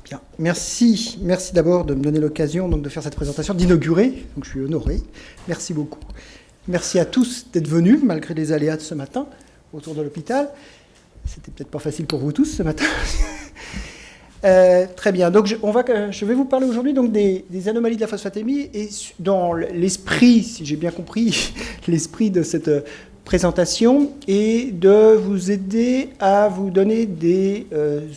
Bien, merci d'abord de me donner l'occasion de faire cette présentation, d'inaugurer, donc je suis honoré, merci beaucoup. Merci à tous d'être venus, malgré les aléas de ce matin, autour de l'hôpital. C'était peut-être pas facile pour vous tous ce matin. Très bien, donc je vais vous parler aujourd'hui donc, des anomalies de la phosphatémie et dans l'esprit, si j'ai bien compris, l'esprit de cette présentation et de vous aider à vous donner des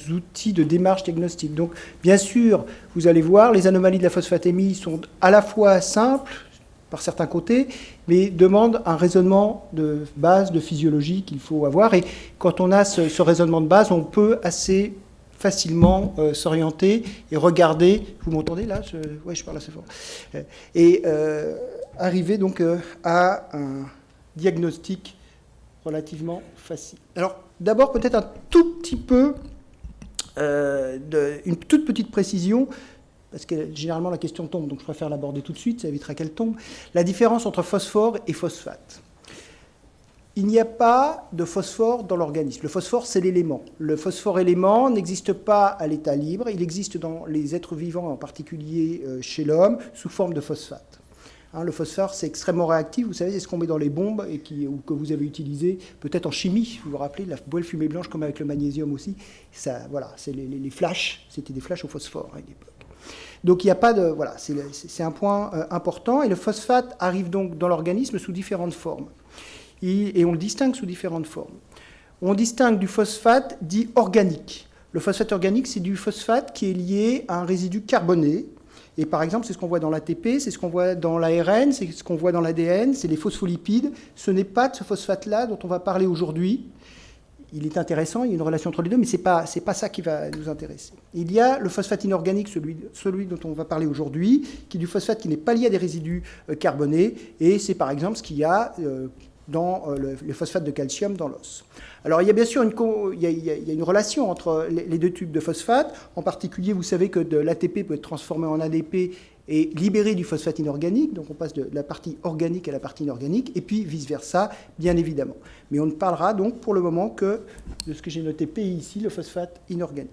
outils de démarche diagnostique. Donc, bien sûr, vous allez voir, les anomalies de la phosphatémie sont à la fois simples, par certains côtés, mais demandent un raisonnement de base, de physiologie qu'il faut avoir. Et quand on a ce raisonnement de base, on peut assez facilement s'orienter et regarder. Vous m'entendez là? Oui, je parle assez fort. Et arriver donc à un diagnostic relativement facile. Alors, d'abord, peut-être un tout petit peu, une toute petite précision, parce que généralement la question tombe, donc je préfère l'aborder tout de suite, ça évitera qu'elle tombe. La différence entre phosphore et phosphate. Il n'y a pas de phosphore dans l'organisme. Le phosphore, c'est l'élément. Le phosphore-élément n'existe pas à l'état libre, il existe dans les êtres vivants, en particulier chez l'homme, sous forme de phosphate. Le phosphore, c'est extrêmement réactif. Vous savez, c'est ce qu'on met dans les bombes et ou que vous avez utilisé peut-être en chimie. Vous vous rappelez, la belle fumée blanche, comme avec le magnésium aussi. Ça, voilà, c'est les flashs. C'était des flashs au phosphore à l'époque. Donc, il n'y a pas de... Voilà, c'est un point important. Et le phosphate arrive donc dans l'organisme sous différentes formes. Et on le distingue sous différentes formes. On distingue du phosphate dit organique. Le phosphate organique, c'est du phosphate qui est lié à un résidu carboné. Et par exemple, c'est ce qu'on voit dans l'ATP, c'est ce qu'on voit dans l'ARN, c'est ce qu'on voit dans l'ADN, c'est les phospholipides. Ce n'est pas de ce phosphate-là dont on va parler aujourd'hui. Il est intéressant, il y a une relation entre les deux, mais ce n'est pas ça qui va nous intéresser. Il y a le phosphate inorganique, celui dont on va parler aujourd'hui, qui est du phosphate qui n'est pas lié à des résidus carbonés, et c'est par exemple ce qu'il y a dans le phosphate de calcium dans l'os. Alors, il y a bien sûr une relation entre les deux types de phosphate. En particulier, vous savez que de l'ATP peut être transformé en ADP et libéré du phosphate inorganique. Donc, on passe de la partie organique à la partie inorganique, et puis vice-versa, bien évidemment. Mais on ne parlera donc pour le moment que de ce que j'ai noté P ici, le phosphate inorganique.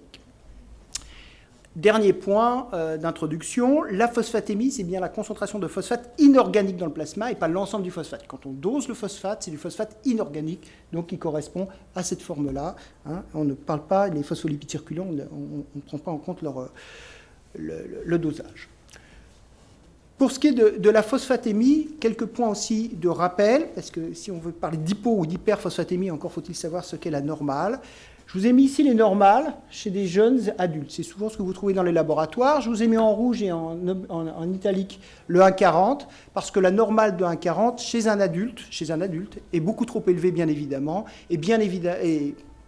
Dernier point d'introduction, la phosphatémie, c'est bien la concentration de phosphate inorganique dans le plasma et pas l'ensemble du phosphate. Quand on dose le phosphate, c'est du phosphate inorganique, donc qui correspond à cette forme-là. On ne parle pas des phospholipides circulants, on ne prend pas en compte le dosage. Pour ce qui est de la phosphatémie, quelques points aussi de rappel, parce que si on veut parler d'hypo ou d'hyperphosphatémie, encore faut-il savoir ce qu'est la normale. Je vous ai mis ici les normales chez des jeunes adultes. C'est souvent ce que vous trouvez dans les laboratoires. Je vous ai mis en rouge et en italique le 1,40 parce que la normale de 1,40 chez un adulte est beaucoup trop élevée, bien évidemment. Et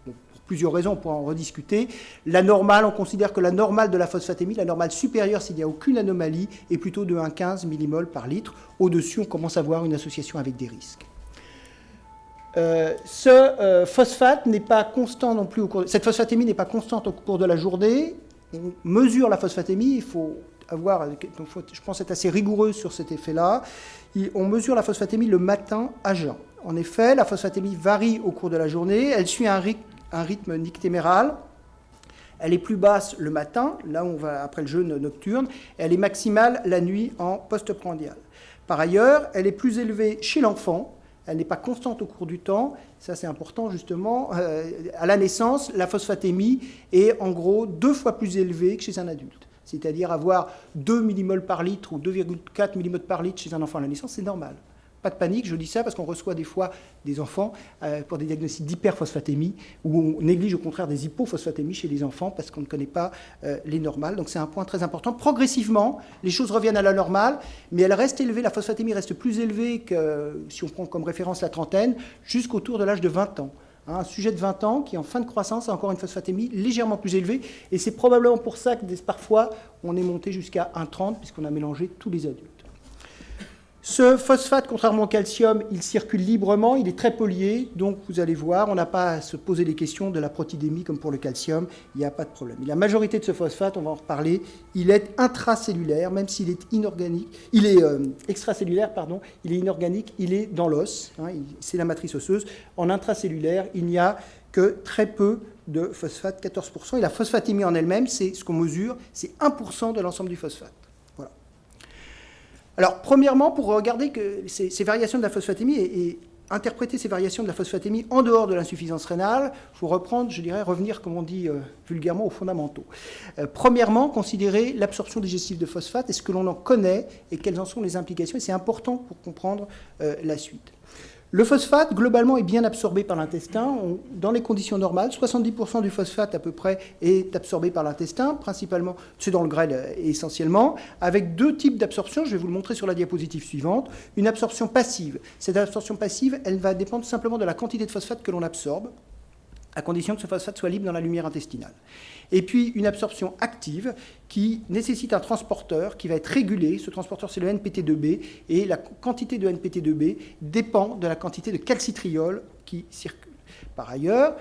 pour plusieurs raisons, on pourra en rediscuter. La normale, on considère que la normale de la phosphatémie, la normale supérieure s'il n'y a aucune anomalie, est plutôt de 1,15 mmol par litre. Au-dessus, on commence à voir une association avec des risques. Ce phosphate n'est pas constant non plus cette phosphatémie n'est pas constante au cours de la journée. On mesure la phosphatémie, il faut je pense être assez rigoureux sur cet effet-là. On mesure la phosphatémie le matin à jeun. En effet, la phosphatémie varie au cours de la journée, elle suit un rythme nictéméral. Elle est plus basse le matin, là où on va après le jeûne nocturne, et elle est maximale la nuit en postprandial. Par ailleurs, elle est plus élevée chez l'enfant. Elle n'est pas constante au cours du temps. Ça, c'est important, justement. À la naissance, la phosphatémie est en gros 2 fois plus élevée que chez un adulte. C'est-à-dire avoir 2 mmol par litre ou 2,4 mmol par litre chez un enfant à la naissance, c'est normal. Pas de panique, je dis ça parce qu'on reçoit des fois des enfants pour des diagnostics d'hyperphosphatémie où on néglige au contraire des hypophosphatémies chez les enfants parce qu'on ne connaît pas les normales. Donc c'est un point très important. Progressivement, les choses reviennent à la normale, mais elle reste élevée, la phosphatémie reste plus élevée que, si on prend comme référence la trentaine, jusqu'autour de l'âge de 20 ans. Un sujet de 20 ans qui, en fin de croissance, a encore une phosphatémie légèrement plus élevée. Et c'est probablement pour ça que parfois, on est monté jusqu'à 1,30 puisqu'on a mélangé tous les adultes. Ce phosphate, contrairement au calcium, il circule librement, il est très pollué, donc vous allez voir, on n'a pas à se poser les questions de la protidémie comme pour le calcium, il n'y a pas de problème. Et la majorité de ce phosphate, on va en reparler, il est intracellulaire, même s'il est inorganique, il est extracellulaire, pardon, il est inorganique, il est dans l'os, c'est la matrice osseuse. En intracellulaire, il n'y a que très peu de phosphate, 14%. Et la phosphatémie en elle-même, c'est ce qu'on mesure, c'est 1% de l'ensemble du phosphate. Voilà. Alors, premièrement, pour regarder que ces variations de la phosphatémie et interpréter ces variations de la phosphatémie en dehors de l'insuffisance rénale, il faut reprendre, je dirais, revenir, comme on dit vulgairement, aux fondamentaux. Premièrement, considérer l'absorption digestive de phosphate et ce que l'on en connaît et quelles en sont les implications. Et c'est important pour comprendre la suite. Le phosphate, globalement, est bien absorbé par l'intestin. Dans les conditions normales, 70% du phosphate, à peu près, est absorbé par l'intestin, principalement, c'est dans le grêle essentiellement, avec deux types d'absorption. Je vais vous le montrer sur la diapositive suivante. Une absorption passive. Cette absorption passive, elle va dépendre simplement de la quantité de phosphate que l'on absorbe, à condition que ce phosphate soit libre dans la lumière intestinale. Et puis une absorption active qui nécessite un transporteur qui va être régulé. Ce transporteur, c'est le NPT2B, et la quantité de NPT2B dépend de la quantité de calcitriol qui circule. Par ailleurs,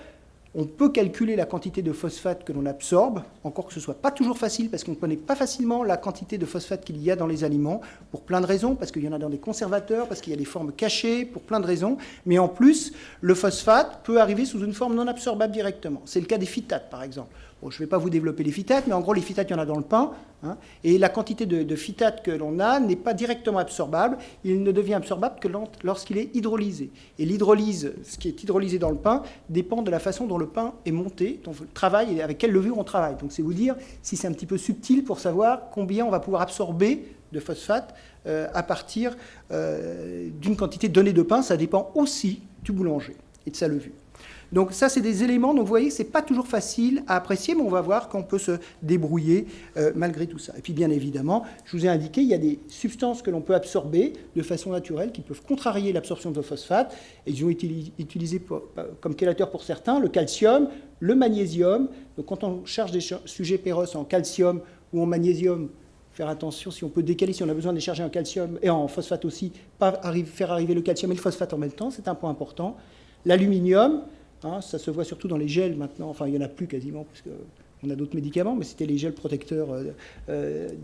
on peut calculer la quantité de phosphate que l'on absorbe, encore que ce ne soit pas toujours facile, parce qu'on ne connaît pas facilement la quantité de phosphate qu'il y a dans les aliments, pour plein de raisons, parce qu'il y en a dans des conservateurs, parce qu'il y a des formes cachées, pour plein de raisons. Mais en plus, le phosphate peut arriver sous une forme non absorbable directement. C'est le cas des phytates, par exemple. Bon, je ne vais pas vous développer les phytates, mais en gros, les phytates, il y en a dans le pain. Et la quantité de phytates que l'on a n'est pas directement absorbable. Il ne devient absorbable que lorsqu'il est hydrolysé. Et l'hydrolyse, ce qui est hydrolysé dans le pain, dépend de la façon dont le pain est monté, dont on travaille et avec quelle levure on travaille. Donc c'est vous dire si c'est un petit peu subtil pour savoir combien on va pouvoir absorber de phosphate à partir d'une quantité donnée de pain. Ça dépend aussi du boulanger et de sa levure. Donc ça, c'est des éléments, donc vous voyez, ce n'est pas toujours facile à apprécier, mais on va voir qu'on peut se débrouiller malgré tout ça. Et puis bien évidemment, je vous ai indiqué, il y a des substances que l'on peut absorber de façon naturelle qui peuvent contrarier l'absorption de phosphate, et ils ont été utilisés comme chélateurs pour certains, le calcium, le magnésium. Donc quand on charge des sujets péros en calcium ou en magnésium, faire attention, si on peut décaler, si on a besoin de les charger en calcium et en phosphate aussi, pas faire arriver le calcium et le phosphate en même temps, c'est un point important. L'aluminium, ça se voit surtout dans les gels maintenant, enfin il n'y en a plus quasiment, parce qu'on a d'autres médicaments, mais c'était les gels protecteurs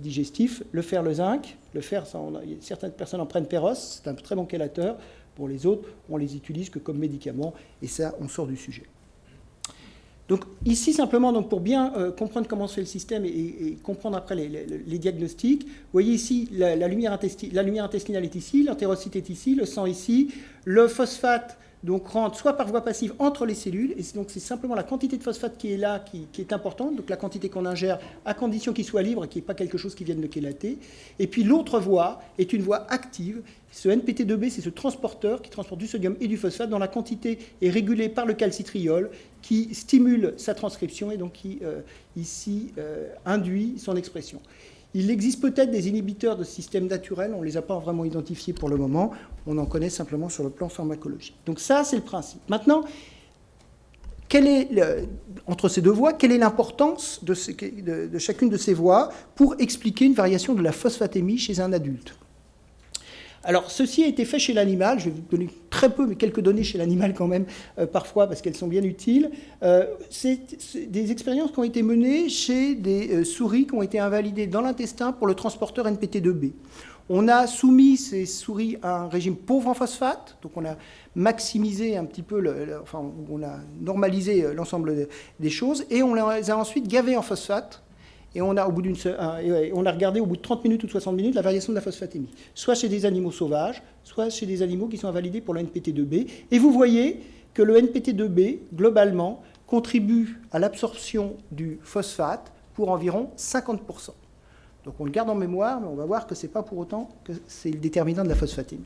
digestifs. Le fer, le zinc. Le fer, certaines personnes en prennent péros, c'est un très bon chélateur. Pour les autres, on les utilise que comme médicaments, et ça, on sort du sujet. Donc ici, simplement, donc, pour bien comprendre comment se fait le système et comprendre après les diagnostics, vous voyez ici, la lumière intestinale est ici, l'entérocyte est ici, le sang ici, le phosphate donc rentre soit par voie passive entre les cellules, et donc c'est simplement la quantité de phosphate qui est là qui est importante, donc la quantité qu'on ingère à condition qu'il soit libre et qu'il n'y ait pas quelque chose qui vienne le chélater. Et puis l'autre voie est une voie active. Ce NPT2B, c'est ce transporteur qui transporte du sodium et du phosphate dont la quantité est régulée par le calcitriol qui stimule sa transcription et donc qui ici induit son expression. Il existe peut-être des inhibiteurs de système naturel, on ne les a pas vraiment identifiés pour le moment, on en connaît simplement sur le plan pharmacologique. Donc ça, c'est le principe. Maintenant, entre ces deux voies, quelle est l'importance de chacune de ces voies pour expliquer une variation de la phosphatémie chez un adulte ? Alors, ceci a été fait chez l'animal. Je vais vous donner très peu, mais quelques données chez l'animal quand même, parfois, parce qu'elles sont bien utiles. C'est des expériences qui ont été menées chez des souris qui ont été invalidées dans l'intestin pour le transporteur NPT2B. On a soumis ces souris à un régime pauvre en phosphate, donc on a maximisé un petit peu, on a normalisé l'ensemble des choses, et on les a ensuite gavées en phosphate. Et on a regardé au bout de 30 minutes ou 60 minutes la variation de la phosphatémie, soit chez des animaux sauvages, soit chez des animaux qui sont invalidés pour le NPT2B. Et vous voyez que le NPT2B, globalement, contribue à l'absorption du phosphate pour environ 50%. Donc on le garde en mémoire, mais on va voir que ce n'est pas pour autant que c'est le déterminant de la phosphatémie.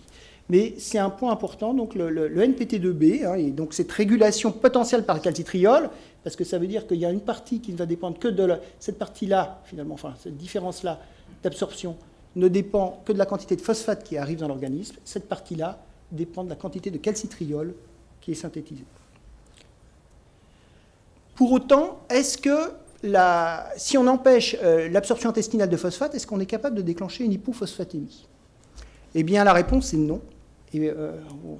Mais c'est un point important, donc le NPT2B, et donc cette régulation potentielle par le calcitriol, parce que ça veut dire qu'il y a une partie qui ne va dépendre que de cette partie-là, finalement, enfin cette différence-là d'absorption ne dépend que de la quantité de phosphate qui arrive dans l'organisme. Cette partie-là dépend de la quantité de calcitriol qui est synthétisée. Pour autant, est-ce que si on empêche l'absorption intestinale de phosphate, est-ce qu'on est capable de déclencher une hypophosphatémie ? Eh bien, la réponse est non. Et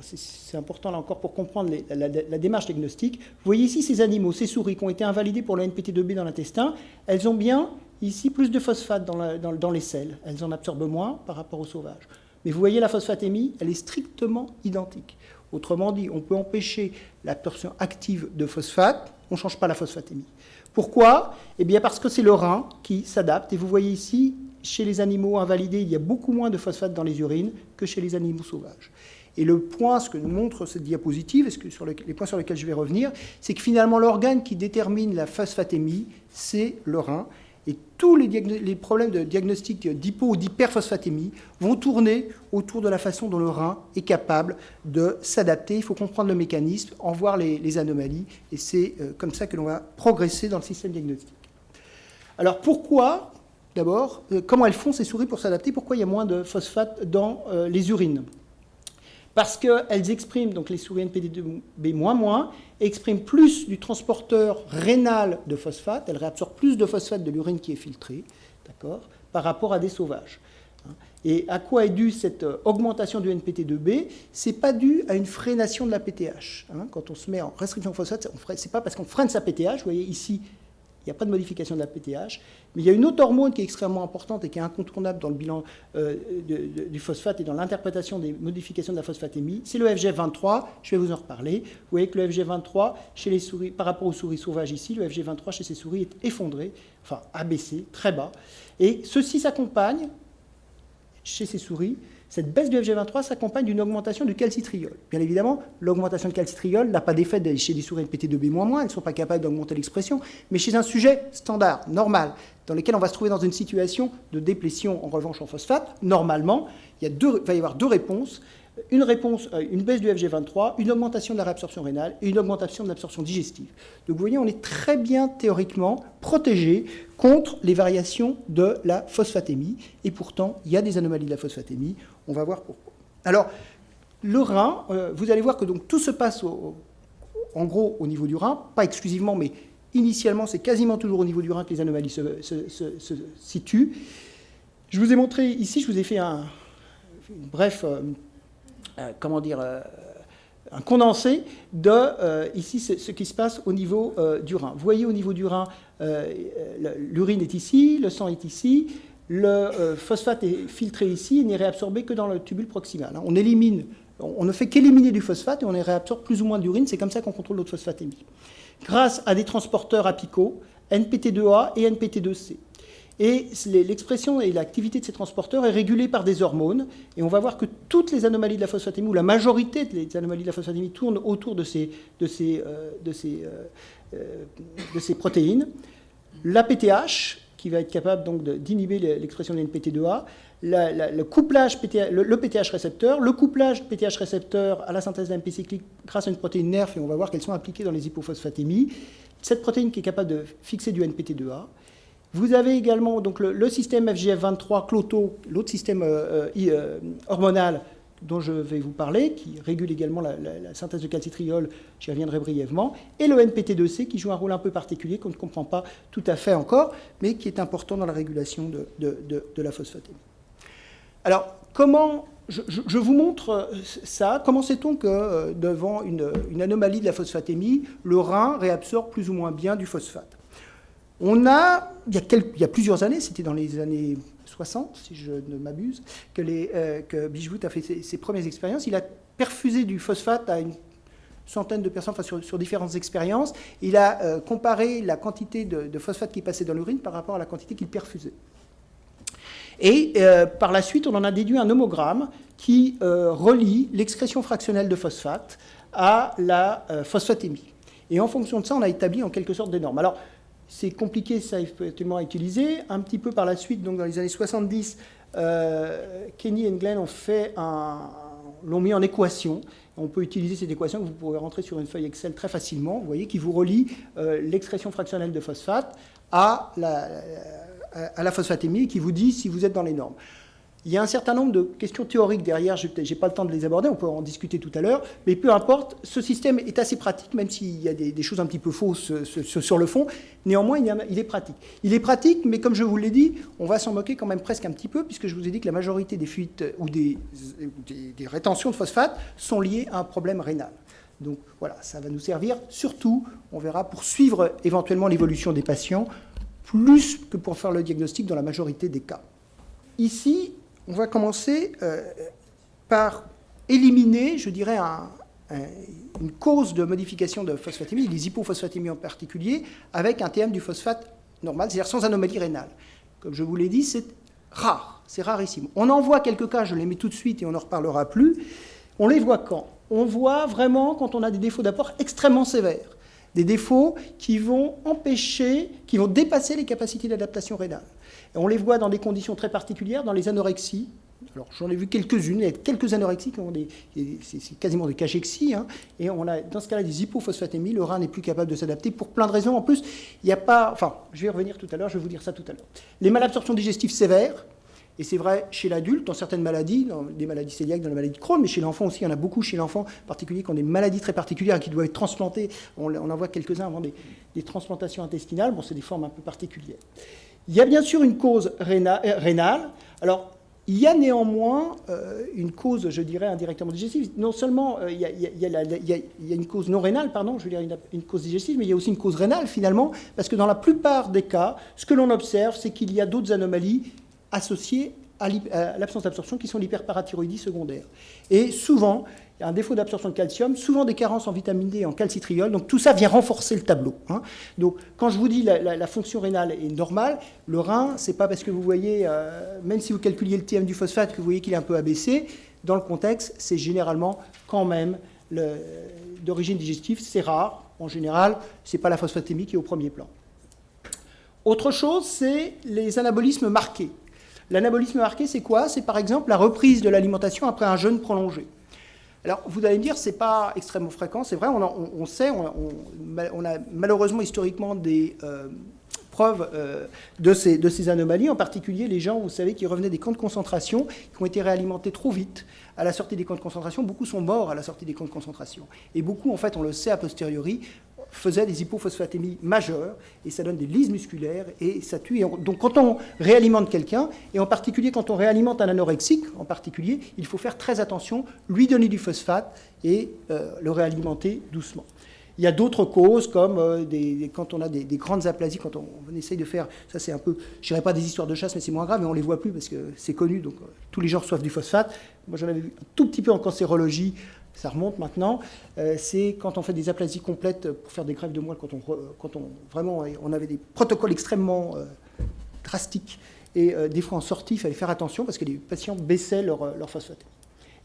c'est important là encore pour comprendre la démarche diagnostique. Vous voyez ici ces animaux, ces souris qui ont été invalidées pour le NPT2B dans l'intestin, elles ont bien ici plus de phosphate dans les selles. Elles en absorbent moins par rapport aux sauvages. Mais vous voyez la phosphatémie, elle est strictement identique. Autrement dit, on peut empêcher l'absorption active de phosphate, on ne change pas la phosphatémie. Pourquoi? Eh bien parce que c'est le rein qui s'adapte. Et vous voyez ici, chez les animaux invalidés, il y a beaucoup moins de phosphate dans les urines que chez les animaux sauvages. Et le point, ce que nous montre cette diapositive, et les points sur lesquels je vais revenir, c'est que finalement l'organe qui détermine la phosphatémie, c'est le rein. Et tous les problèmes de diagnostic d'hypo ou d'hyperphosphatémie vont tourner autour de la façon dont le rein est capable de s'adapter. Il faut comprendre le mécanisme, en voir les anomalies, et c'est comme ça que l'on va progresser dans le système diagnostique. Alors pourquoi, d'abord, comment elles font ces souris pour s'adapter? Pourquoi il y a moins de phosphate dans les urines? Parce qu'elles expriment, donc les souris NPT2B-, expriment plus du transporteur rénal de phosphate, elles réabsorbent plus de phosphate de l'urine qui est filtrée, d'accord, par rapport à des sauvages. Et à quoi est due cette augmentation du NPT2B? Ce n'est pas dû à une freination de la PTH. Quand on se met en restriction de phosphate, ce n'est pas parce qu'on freine sa PTH, vous voyez ici, il n'y a pas de modification de la PTH, mais il y a une autre hormone qui est extrêmement importante et qui est incontournable dans le bilan du phosphate et dans l'interprétation des modifications de la phosphatémie, c'est le FGF23, je vais vous en reparler. Vous voyez que le FGF23, chez les souris, par rapport aux souris sauvages ici, le FGF23 chez ces souris est effondré, enfin abaissé, très bas. Et ceci s'accompagne, chez ces souris, cette baisse du FG23 s'accompagne d'une augmentation du calcitriol. Bien évidemment, l'augmentation de calcitriol n'a pas d'effet chez les souris NPT2B-, elles ne sont pas capables d'augmenter l'expression, mais chez un sujet standard, normal, dans lequel on va se trouver dans une situation de déplétion, en revanche en phosphate, normalement, il va y avoir deux réponses. Une baisse du FG23, une augmentation de la réabsorption rénale et une augmentation de l'absorption digestive. Donc vous voyez, on est très bien théoriquement protégé contre les variations de la phosphatémie. Et pourtant, il y a des anomalies de la phosphatémie. On va voir pourquoi. Alors, le rein, vous allez voir que donc, tout se passe en gros au niveau du rein, pas exclusivement, mais initialement, c'est quasiment toujours au niveau du rein que les anomalies se situent. Je vous ai montré ici, je vous ai fait une bref... un condensé de, ici, ce qui se passe au niveau du rein. Vous voyez, au niveau du rein, l'urine est ici, le sang est ici, le phosphate est filtré ici et n'est réabsorbé que dans le tubule proximal. On ne fait qu'éliminer du phosphate et on réabsorbe plus ou moins d'urine, c'est comme ça qu'on contrôle notre phosphatémie. Grâce à des transporteurs apicaux, NPT2A et NPT2C. Et l'expression et l'activité de ces transporteurs est régulée par des hormones. Et on va voir que toutes les anomalies de la phosphatémie, ou la majorité des anomalies de la phosphatémie, tournent autour de ces protéines. La PTH, qui va être capable donc d'inhiber l'expression de NPT2A, le couplage le PTH récepteur, le couplage PTH récepteur à la synthèse d'AMP cyclique grâce à une protéine NERF, et on va voir qu'elles sont impliquées dans les hypophosphatémies. Cette protéine qui est capable de fixer du NPT2A. Vous avez également donc, le système FGF23, Cloto, l'autre système hormonal dont je vais vous parler, qui régule également la synthèse de calcitriol, j'y reviendrai brièvement, et le NPT2C qui joue un rôle un peu particulier qu'on ne comprend pas tout à fait encore, mais qui est important dans la régulation de la phosphatémie. Alors, comment... Je vous montre ça. Comment sait-on que devant une anomalie de la phosphatémie, le rein réabsorbe plus ou moins bien du phosphate? Il y a plusieurs années, c'était dans les années 60, si je ne m'abuse, que Bijvoet a fait ses premières expériences. Il a perfusé du phosphate à une centaine de personnes, enfin sur différentes expériences. Il a comparé la quantité de phosphate qui passait dans l'urine par rapport à la quantité qu'il perfusait. Et par la suite, on en a déduit un homogramme qui relie l'excrétion fractionnelle de phosphate à la phosphatémie. Et en fonction de ça, on a établi en quelque sorte des normes. Alors, c'est compliqué, ça, effectivement, à utiliser. Un petit peu par la suite, donc dans les années 70, Kenny et Glenn l'ont mis en équation. On peut utiliser cette équation que vous pourrez rentrer sur une feuille Excel très facilement, vous voyez, qui vous relie l'expression fractionnelle de phosphate à la phosphatémie et qui vous dit si vous êtes dans les normes. Il y a un certain nombre de questions théoriques derrière, je n'ai pas le temps de les aborder, on peut en discuter tout à l'heure, mais peu importe, ce système est assez pratique, même s'il y a des choses un petit peu fausses sur le fond, néanmoins il est pratique. Il est pratique, mais comme je vous l'ai dit, on va s'en moquer quand même presque un petit peu, puisque je vous ai dit que la majorité des fuites ou des rétentions de phosphate sont liées à un problème rénal. Donc voilà, ça va nous servir surtout, on verra, pour suivre éventuellement l'évolution des patients, plus que pour faire le diagnostic dans la majorité des cas. Ici, on va commencer par éliminer, je dirais, une cause de modification de phosphatémie, les hypophosphatémies en particulier, avec un TM du phosphate normal, c'est-à-dire sans anomalie rénale. Comme je vous l'ai dit, c'est rare, c'est rarissime. On en voit quelques cas, je les mets tout de suite et on n'en reparlera plus. On les voit quand? On voit vraiment quand on a des défauts d'apport extrêmement sévères, des défauts qui vont empêcher, qui vont dépasser les capacités d'adaptation rénale. Et on les voit dans des conditions très particulières, dans les anorexies. Alors, j'en ai vu quelques-unes, il y a quelques anorexies qui ont c'est quasiment des cachexie, hein, et on a dans ce cas-là des hypophosphatémies, le rein n'est plus capable de s'adapter pour plein de raisons. En plus, il n'y a pas, enfin, je vais y revenir tout à l'heure, je vais vous dire ça tout à l'heure. Les malabsorptions digestives sévères, et c'est vrai chez l'adulte, dans certaines maladies, dans des maladies cœliaques, dans la maladie de Crohn, mais chez l'enfant aussi, il y en a beaucoup chez l'enfant, en particulier qui ont des maladies très particulières et qui doivent être transplantées. On en voit quelques-uns avant des transplantations intestinales, bon, c'est des formes un peu particulières. Il y a bien sûr une cause rénale. Alors, il y a néanmoins une cause, je dirais, indirectement digestive. Non seulement il y a une cause non rénale, pardon, je veux dire une cause digestive, mais il y a aussi une cause rénale finalement, parce que dans la plupart des cas, ce que l'on observe, c'est qu'il y a d'autres anomalies associées à l'absence d'absorption qui sont l'hyperparathyroïdie secondaire. Et souvent, il y a un défaut d'absorption de calcium, souvent des carences en vitamine D et en calcitriol, donc tout ça vient renforcer le tableau. Hein. Donc quand je vous dis la fonction rénale est normale, le rein, c'est pas parce que vous voyez, même si vous calculiez le TM du phosphate, que vous voyez qu'il est un peu abaissé, dans le contexte, c'est généralement quand même d'origine digestive, c'est rare, en général, c'est pas la phosphatémie qui est au premier plan. Autre chose, c'est les anabolismes marqués. L'anabolisme marqué, c'est quoi? C'est par exemple la reprise de l'alimentation après un jeûne prolongé. Alors, vous allez me dire, ce n'est pas extrêmement fréquent, c'est vrai, on sait, on a malheureusement historiquement des preuves de ces anomalies, en particulier les gens, vous savez, qui revenaient des camps de concentration, qui ont été réalimentés trop vite à la sortie des camps de concentration. Beaucoup sont morts à la sortie des camps de concentration. Et beaucoup, en fait, on le sait a posteriori, faisaient des hypophosphatémies majeures, et ça donne des lyses musculaires, et ça tue. Donc quand on réalimente quelqu'un, et en particulier quand on réalimente un anorexique, en particulier, il faut faire très attention, lui donner du phosphate, et le réalimenter doucement. Il y a d'autres causes, comme quand on a des grandes aplasies, quand on essaye de faire, ça c'est un peu, je dirais pas des histoires de chasse, mais c'est moins grave, mais on les voit plus parce que c'est connu, donc tous les gens reçoivent du phosphate. Moi j'en avais vu un tout petit peu en cancérologie, ça remonte maintenant, c'est quand on fait des aplasies complètes pour faire des greffes de moelle, quand on avait des protocoles extrêmement drastiques, et des fois en sortie, il fallait faire attention parce que les patients baissaient leur phosphate.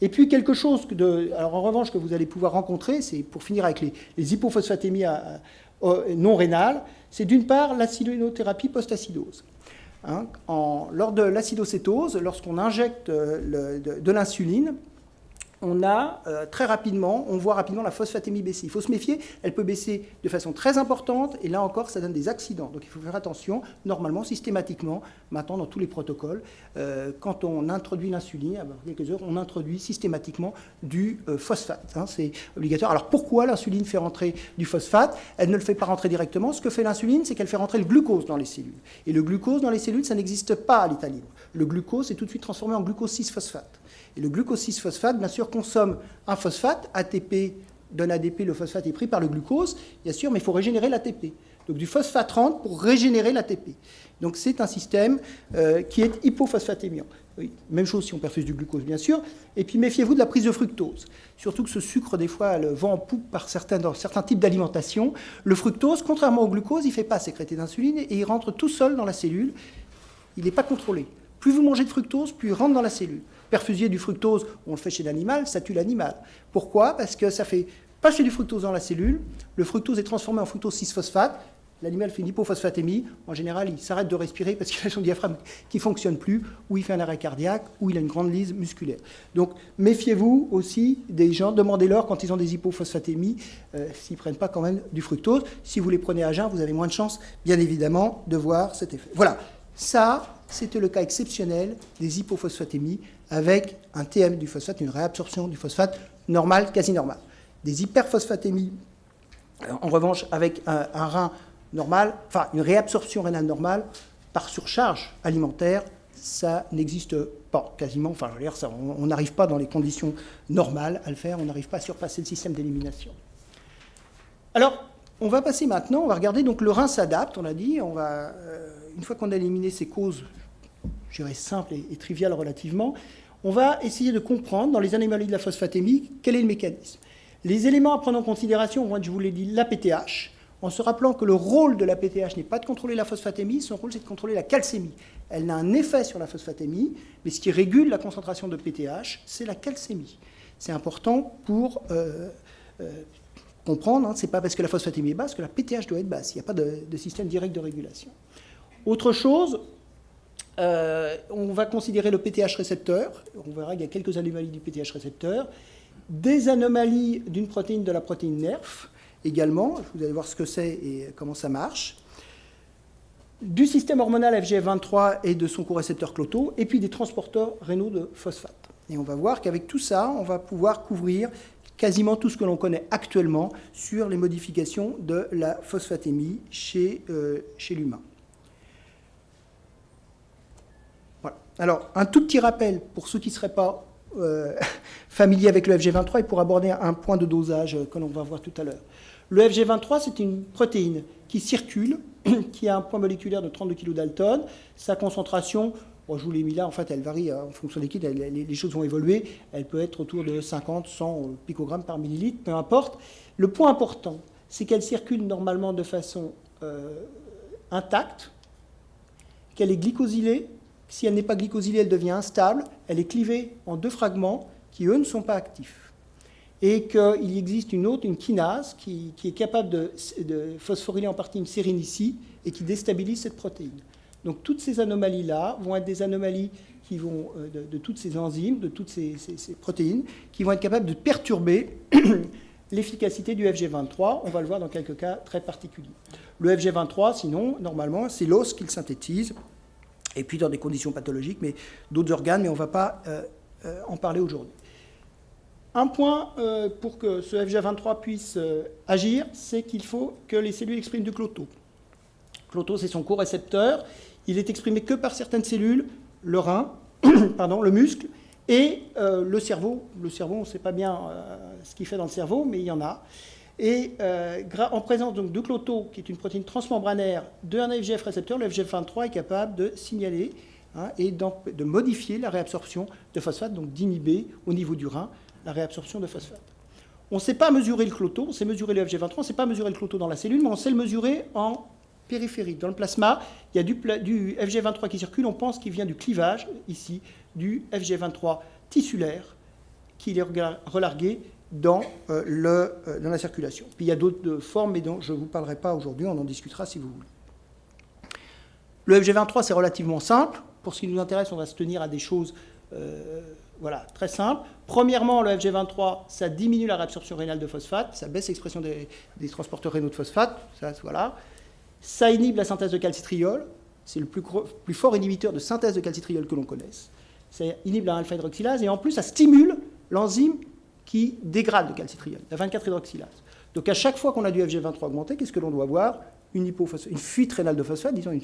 Et puis quelque chose alors en revanche que vous allez pouvoir rencontrer, c'est pour finir avec les hypophosphatémies non rénales, c'est d'une part l'acidinothérapie post-acidose. Hein, lors de l'acidocétose, lorsqu'on injecte de l'insuline, on a très rapidement, on voit rapidement la phosphatémie baisser. Il faut se méfier, elle peut baisser de façon très importante, et là encore, ça donne des accidents. Donc il faut faire attention, normalement, systématiquement, maintenant dans tous les protocoles, quand on introduit l'insuline, à quelques heures, on introduit systématiquement du phosphate. Hein, c'est obligatoire. Alors pourquoi l'insuline fait rentrer du phosphate? Elle ne le fait pas rentrer directement. Ce que fait l'insuline, c'est qu'elle fait rentrer le glucose dans les cellules. Et le glucose dans les cellules, ça n'existe pas à l'état libre. Le glucose est tout de suite transformé en glucose 6-phosphate. Et le glucose 6-phosphate, bien sûr, consomme un phosphate, ATP donne ADP, le phosphate est pris par le glucose, bien sûr, mais il faut régénérer l'ATP. Donc du phosphate rentre pour régénérer l'ATP. Donc c'est un système qui est hypophosphatémiant. Oui, même chose si on perfuse du glucose, bien sûr. Et puis méfiez-vous de la prise de fructose. Surtout que ce sucre, des fois, le vent en poupe dans certains types d'alimentation. Le fructose, contrairement au glucose, il ne fait pas sécréter d'insuline et il rentre tout seul dans la cellule. Il n'est pas contrôlé. Plus vous mangez de fructose, plus il rentre dans la cellule. Perfuser du fructose, on le fait chez l'animal, ça tue l'animal. Pourquoi? Parce que ça fait passer du fructose dans la cellule, le fructose est transformé en fructose 6-phosphate, l'animal fait une hypophosphatémie, en général il s'arrête de respirer parce qu'il a son diaphragme qui ne fonctionne plus, ou il fait un arrêt cardiaque, ou il a une grande lyse musculaire. Donc méfiez-vous aussi des gens, demandez-leur quand ils ont des hypophosphatémies, s'ils ne prennent pas quand même du fructose. Si vous les prenez à jeun, vous avez moins de chances, bien évidemment, de voir cet effet. Voilà, ça, c'était le cas exceptionnel des hypophosphatémies avec un TM du phosphate, une réabsorption du phosphate normale, quasi normale. Des hyperphosphatémies, en revanche, avec un rein normal, enfin une réabsorption rénale normale, par surcharge alimentaire, ça n'existe pas, quasiment. Enfin, je veux dire, on n'arrive pas dans les conditions normales à le faire, on n'arrive pas à surpasser le système d'élimination. Alors, on va passer maintenant, on va regarder, donc le rein s'adapte, on a dit, une fois qu'on a éliminé ces causes, je dirais simples et triviales relativement, on va essayer de comprendre, dans les anomalies de la phosphatémie, quel est le mécanisme. Les éléments à prendre en considération vont être, je vous l'ai dit, la PTH, en se rappelant que le rôle de la PTH n'est pas de contrôler la phosphatémie, son rôle c'est de contrôler la calcémie. Elle a un effet sur la phosphatémie, mais ce qui régule la concentration de PTH, c'est la calcémie. C'est important pour comprendre, hein, ce n'est pas parce que la phosphatémie est basse que la PTH doit être basse. Il n'y a pas de système direct de régulation. Autre chose, on va considérer le PTH récepteur. On verra qu'il y a quelques anomalies du PTH récepteur. Des anomalies d'une protéine de la protéine NERF également. Vous allez voir ce que c'est et comment ça marche. Du système hormonal FGF23 et de son corécepteur Cloto, et puis des transporteurs rénaux de phosphate. Et on va voir qu'avec tout ça, on va pouvoir couvrir quasiment tout ce que l'on connaît actuellement sur les modifications de la phosphatémie chez l'humain. Voilà. Alors, un tout petit rappel pour ceux qui ne seraient pas familiers avec le FG23 et pour aborder un point de dosage que l'on va voir tout à l'heure. Le FG23, c'est une protéine qui circule, qui a un poids moléculaire de 32 kD. Sa concentration, bon, je vous l'ai mis là, en fait, elle varie en fonction des kits, les choses vont évoluer. Elle peut être autour de 50, 100 picogrammes par millilitre, peu importe. Le point important, c'est qu'elle circule normalement de façon intacte, qu'elle est glycosylée. Si elle n'est pas glycosylée, elle devient instable. Elle est clivée en 2 fragments qui, eux, ne sont pas actifs. Et qu'il existe une kinase qui est capable de phosphoryler en partie une sérine ici et qui déstabilise cette protéine. Donc toutes ces anomalies-là vont être des anomalies qui vont, de toutes ces enzymes, de toutes ces protéines, qui vont être capables de perturber l'efficacité du FG23. On va le voir dans quelques cas très particuliers. Le FG23, sinon, normalement, c'est l'os qui le synthétise, et puis dans des conditions pathologiques, mais d'autres organes, mais on ne va pas en parler aujourd'hui. Un point pour que ce FG23 puisse agir, c'est qu'il faut que les cellules expriment du Cloto. Cloto, c'est son corécepteur. Il est exprimé que par certaines cellules, le rein, pardon, le muscle, et le cerveau. Le cerveau, on ne sait pas bien ce qu'il fait dans le cerveau, mais il y en a. Et en présence donc, de Cloto, qui est une protéine transmembranaire, d'un FGF récepteur, le FGF23 est capable de signaler et de modifier la réabsorption de phosphate, donc d'inhiber au niveau du rein la réabsorption de phosphate. On ne sait pas mesurer le Cloto, on sait mesurer le FG23, on ne sait pas mesurer le Cloto dans la cellule, mais on sait le mesurer en périphérie. Dans le plasma, il y a du FG23 qui circule, on pense qu'il vient du clivage, ici, du FG23 tissulaire, qui est relargué dans la circulation. Puis il y a d'autres formes, mais dont je ne vous parlerai pas aujourd'hui, on en discutera si vous voulez. Le FG23, c'est relativement simple. Pour ce qui nous intéresse, on va se tenir à des choses voilà, très simples. Premièrement, le FG23, ça diminue la réabsorption rénale de phosphate, ça baisse l'expression des transporteurs rénaux de phosphate, voilà. Ça inhibe la synthèse de calcitriol, c'est le plus fort inhibiteur de synthèse de calcitriol que l'on connaisse. Ça inhibe la alpha-hydroxylase et en plus, ça stimule l'enzyme qui dégrade le calcitriol, la 24-hydroxylase. Donc à chaque fois qu'on a du FG23 augmenté, qu'est-ce que l'on doit avoir? Une fuite rénale de phosphate, disons,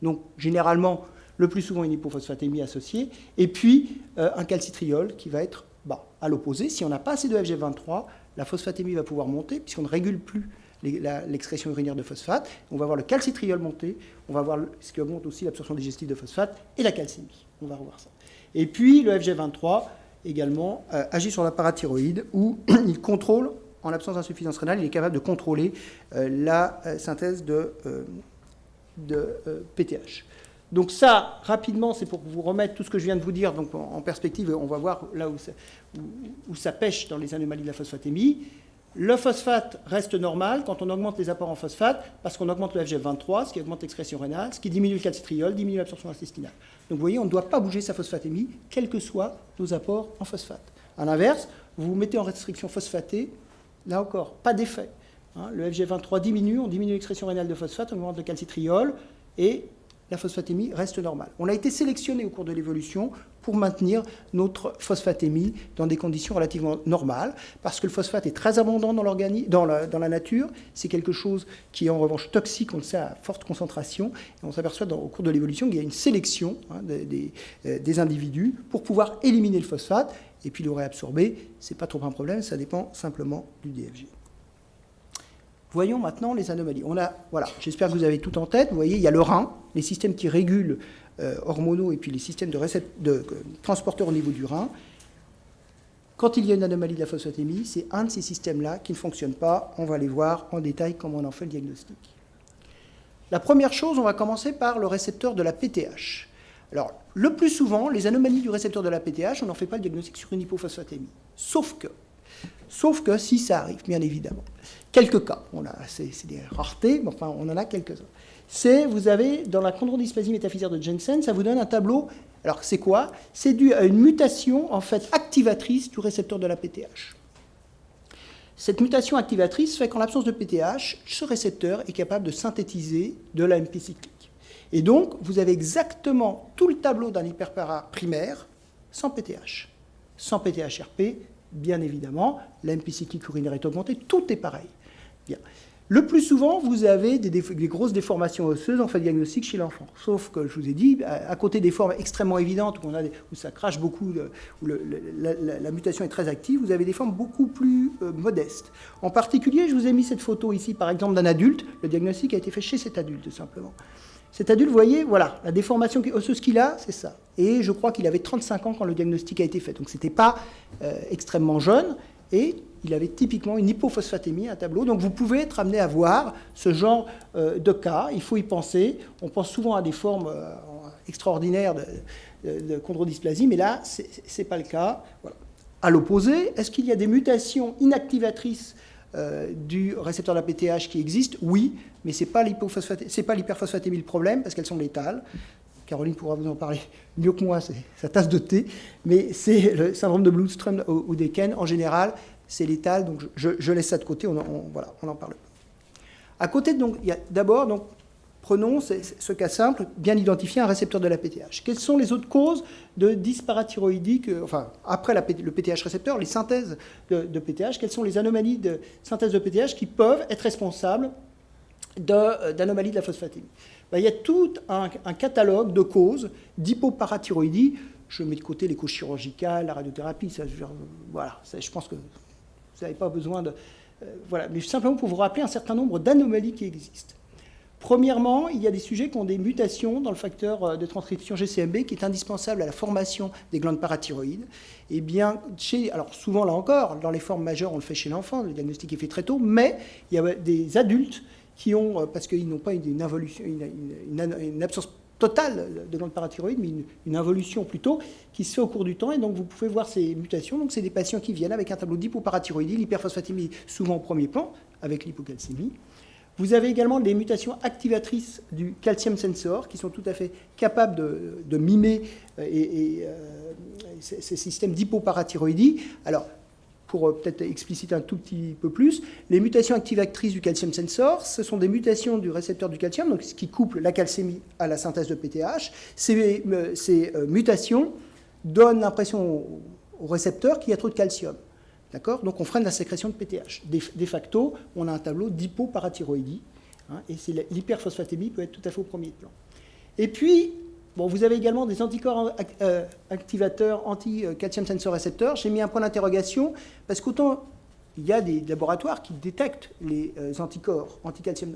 donc généralement, le plus souvent une hypophosphatémie associée, et puis un calcitriol qui va être bas. À l'opposé, si on n'a pas assez de FG23, la phosphatémie va pouvoir monter, puisqu'on ne régule plus l'excrétion urinaire de phosphate. On va voir le calcitriol monter, on va voir ce qui augmente aussi l'absorption digestive de phosphate, et la calcémie. On va revoir ça. Et puis le FG23, également, agit sur la parathyroïde, où il contrôle, en l'absence d'insuffisance rénale, il est capable de contrôler la synthèse de PTH. Donc ça, rapidement, c'est pour vous remettre tout ce que je viens de vous dire donc en perspective. On va voir là où ça pêche dans les anomalies de la phosphatémie. Le phosphate reste normal quand on augmente les apports en phosphate, parce qu'on augmente le FGF23, ce qui augmente l'expression rénale, ce qui diminue le calcitriol, diminue l'absorption intestinale. Donc vous voyez, on ne doit pas bouger sa phosphatémie, quels que soient nos apports en phosphate. À l'inverse, vous vous mettez en restriction phosphatée, là encore, pas d'effet. Le FGF23 diminue, on diminue l'expression rénale de phosphate, on augmente le calcitriol, et la phosphatémie reste normale. On a été sélectionné au cours de l'évolution pour maintenir notre phosphatémie dans des conditions relativement normales, parce que le phosphate est très abondant dans la nature. C'est quelque chose qui est en revanche toxique, on le sait, à forte concentration. Et on s'aperçoit au cours de l'évolution qu'il y a une sélection des individus pour pouvoir éliminer le phosphate, et puis le réabsorber. Ce n'est pas trop un problème, ça dépend simplement du DFG. Voyons maintenant les anomalies. Voilà, j'espère que vous avez tout en tête. Vous voyez, il y a le rein, les systèmes qui régulent hormonaux et puis les systèmes de transporteurs au niveau du rein. Quand il y a une anomalie de la phosphatémie, c'est un de ces systèmes-là qui ne fonctionne pas. On va les voir en détail comment on en fait le diagnostic. La première chose, on va commencer par le récepteur de la PTH. Alors, le plus souvent, les anomalies du récepteur de la PTH, on n'en fait pas le diagnostic sur une hypophosphatémie. Sauf que si ça arrive, bien évidemment. Quelques cas, c'est des raretés, mais enfin, on en a quelques-uns. Vous avez, dans la chondrodysplasie métaphysaire de Jensen, ça vous donne un tableau. Alors, c'est quoi? C'est dû à une mutation, en fait, activatrice du récepteur de la PTH. Cette mutation activatrice fait qu'en l'absence de PTH, ce récepteur est capable de synthétiser de l'AMP cyclique. Et donc, vous avez exactement tout le tableau d'un hyperpara primaire sans PTH. Sans PTH-RP, bien évidemment, l'AMP cyclique urinaire est augmentée, tout est pareil. Bien. Le plus souvent, vous avez des grosses déformations osseuses en fait diagnostic chez l'enfant. Sauf que, je vous ai dit, à côté des formes extrêmement évidentes, où ça crache beaucoup, où la mutation est très active, vous avez des formes beaucoup plus modestes. En particulier, je vous ai mis cette photo ici, par exemple, d'un adulte. Le diagnostic a été fait chez cet adulte, simplement. Cet adulte, vous voyez, voilà, la déformation osseuse qu'il a, c'est ça. Et je crois qu'il avait 35 ans quand le diagnostic a été fait. Donc, ce n'était pas extrêmement jeune. Et il avait typiquement une hypophosphatémie, un tableau. Donc vous pouvez être amené à voir ce genre de cas. Il faut y penser. On pense souvent à des formes extraordinaires de chondrodysplasie, mais là, ce n'est pas le cas. Voilà. À l'opposé, est-ce qu'il y a des mutations inactivatrices du récepteur de la PTH qui existent? Oui, mais ce n'est pas l'hyperphosphatémie le problème, parce qu'elles sont létales. Caroline pourra vous en parler mieux que moi, c'est sa tasse de thé, mais c'est le syndrome de Bluestrom ou d'Eken, en général, c'est létal, donc je laisse ça de côté, on en parle. À côté, donc, il y a d'abord, donc, prenons ce cas simple, bien identifier un récepteur de la PTH. Quelles sont les autres causes de dysparathyroïdie, enfin, après le PTH récepteur, les synthèses de PTH, quelles sont les anomalies de synthèse de PTH qui peuvent être responsables d'anomalies de la phosphatémie? Il y a tout un catalogue de causes d'hypoparathyroïdie. Je mets de côté l'écho chirurgical, la radiothérapie, je pense que vous n'avez pas besoin de... voilà, mais simplement pour vous rappeler un certain nombre d'anomalies qui existent. Premièrement, il y a des sujets qui ont des mutations dans le facteur de transcription GCMB qui est indispensable à la formation des glandes parathyroïdes. Et bien, alors souvent là encore, dans les formes majeures, on le fait chez l'enfant, le diagnostic est fait très tôt, mais il y a des adultes qui ont, parce qu'ils n'ont pas une absence totale de glandes parathyroïdes, mais une involution plutôt, qui se fait au cours du temps, et donc vous pouvez voir ces mutations. Donc c'est des patients qui viennent avec un tableau d'hypoparathyroïdie, l'hyperphosphatémie souvent au premier plan, avec l'hypocalcémie. Vous avez également des mutations activatrices du calcium sensor, qui sont tout à fait capables de mimer ces systèmes d'hypoparathyroïdie. Alors, pour peut-être expliciter un tout petit peu plus, les mutations activatrices du calcium sensor, ce sont des mutations du récepteur du calcium, donc ce qui couple la calcémie à la synthèse de PTH. Ces mutations donnent l'impression au récepteur qu'il y a trop de calcium. D'accord ? Donc on freine la sécrétion de PTH. De facto, on a un tableau d'hypoparathyroïdie, et l'hyperphosphatémie peut être tout à fait au premier plan. Et puis, bon, vous avez également des anticorps activateurs anti-calcium sensor récepteurs. J'ai mis un point d'interrogation parce qu'autant il y a des laboratoires qui détectent les anticorps anti-calcium,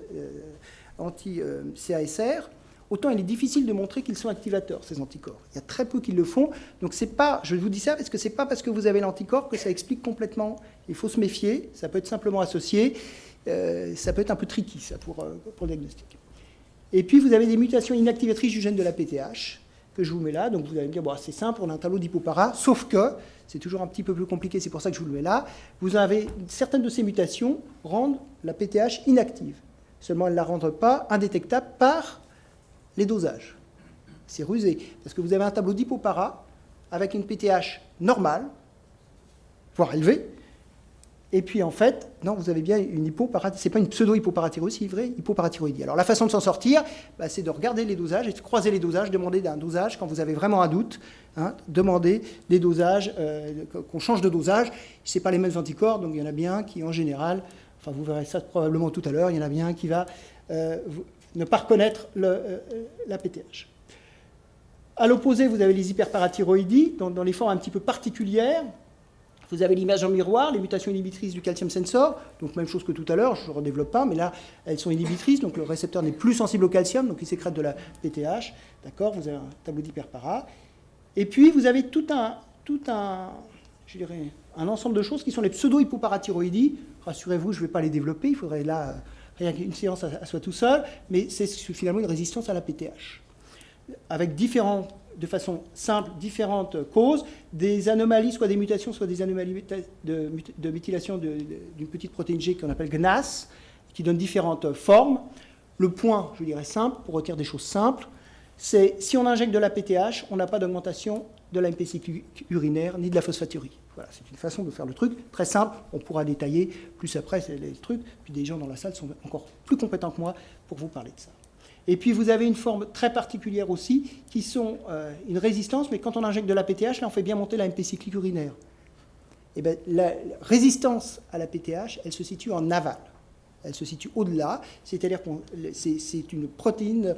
anti-CASR, autant il est difficile de montrer qu'ils sont activateurs, ces anticorps. Il y a très peu qui le font. Donc c'est pas, je vous dis ça parce que ce n'est pas parce que vous avez l'anticorps que ça explique complètement. Il faut se méfier, ça peut être simplement associé, ça peut être un peu tricky ça, pour le diagnostic. Et puis, vous avez des mutations inactivatrices du gène de la PTH, que je vous mets là. Donc, vous allez me dire, bon, c'est simple, on a un tableau d'hypopara, sauf que, c'est toujours un petit peu plus compliqué, c'est pour ça que je vous le mets là. Vous avez, certaines de ces mutations rendent la PTH inactive. Seulement, elles ne la rendent pas indétectable par les dosages. C'est rusé, parce que vous avez un tableau d'hypopara avec une PTH normale, voire élevée. Et puis, en fait, non, vous avez bien une hypoparathyroïdie. Ce n'est pas une pseudo-hypoparathyroïdie, c'est une vraie hypoparathyroïdie. Alors, la façon de s'en sortir, c'est de regarder les dosages et de croiser les dosages, demander un dosage quand vous avez vraiment un doute. Demandez des dosages, qu'on change de dosage. Ce n'est pas les mêmes anticorps, donc il y en a bien qui, en général, enfin, vous verrez ça probablement tout à l'heure, il y en a bien qui va ne pas reconnaître la PTH. À l'opposé, vous avez les hyperparathyroïdies, dans les formes un petit peu particulières. Vous avez l'image en miroir, les mutations inhibitrices du calcium sensor, donc même chose que tout à l'heure, je ne redéveloppe pas, mais là, elles sont inhibitrices, donc le récepteur n'est plus sensible au calcium, donc il sécrète de la PTH, d'accord, vous avez un tableau d'hyperpara. Et puis, vous avez tout un un ensemble de choses qui sont les pseudo-hypoparathyroïdies. Rassurez-vous, je ne vais pas les développer, il faudrait là rien qu'une séance à soi tout seul, mais c'est finalement une résistance à la PTH. Avec de façon simple, différentes causes, des anomalies, soit des mutations, soit des anomalies de méthylation d'une petite protéine G qu'on appelle GNAS, qui donne différentes formes. Le point, je dirais simple, pour retenir des choses simples, c'est si on injecte de la PTH, on n'a pas d'augmentation de la MPC urinaire ni de la phosphaturie. Voilà, c'est une façon de faire le truc, très simple, on pourra détailler plus après les trucs, puis des gens dans la salle sont encore plus compétents que moi pour vous parler de ça. Et puis vous avez une forme très particulière aussi, qui sont une résistance, mais quand on injecte de la PTH, là on fait bien monter la MP cyclique urinaire. Et bien, la résistance à la PTH, elle se situe en aval. Elle se situe au-delà, c'est-à-dire que c'est une protéine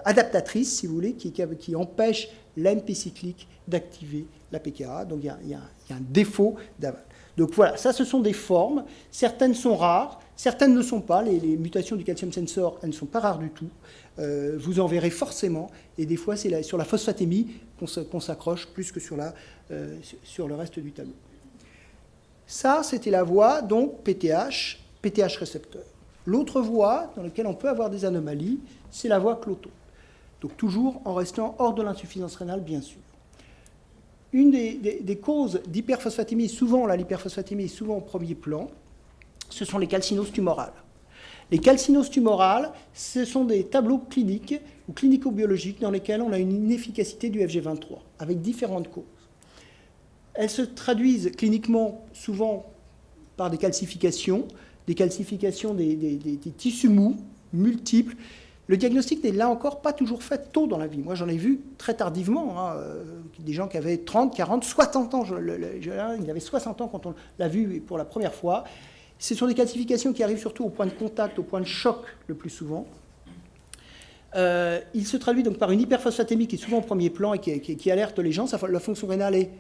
adaptatrice, si vous voulez, qui empêche l'AMP cyclique d'activer la PKA. Donc il y a un défaut d'aval. Donc voilà, ça ce sont des formes. Certaines sont rares, certaines ne sont pas. Les mutations du calcium sensor, elles ne sont pas rares du tout. Vous en verrez forcément. Et des fois, c'est sur la phosphatémie qu'on s'accroche plus que sur le reste du tableau. Ça, c'était la voie, donc PTH récepteur. L'autre voie dans laquelle on peut avoir des anomalies, c'est la voie Cloto. Donc toujours en restant hors de l'insuffisance rénale, bien sûr. Une des causes d'hyperphosphatémie, souvent l'hyperphosphatémie est souvent au premier plan, ce sont les calcinoses tumorales. Les calcinoses tumorales, ce sont des tableaux cliniques ou clinico-biologiques dans lesquels on a une inefficacité du FG23, avec différentes causes. Elles se traduisent cliniquement souvent par des calcifications des tissus mous, multiples. Le diagnostic n'est là encore pas toujours fait tôt dans la vie. Moi, j'en ai vu très tardivement, des gens qui avaient 30, 40, 60 ans. Il avait 60 ans quand on l'a vu pour la première fois. Ce sont des calcifications qui arrivent surtout au point de contact, au point de choc le plus souvent. Il se traduit donc par une hyperphosphatémie qui est souvent au premier plan et qui alerte les gens. La fonction rénale est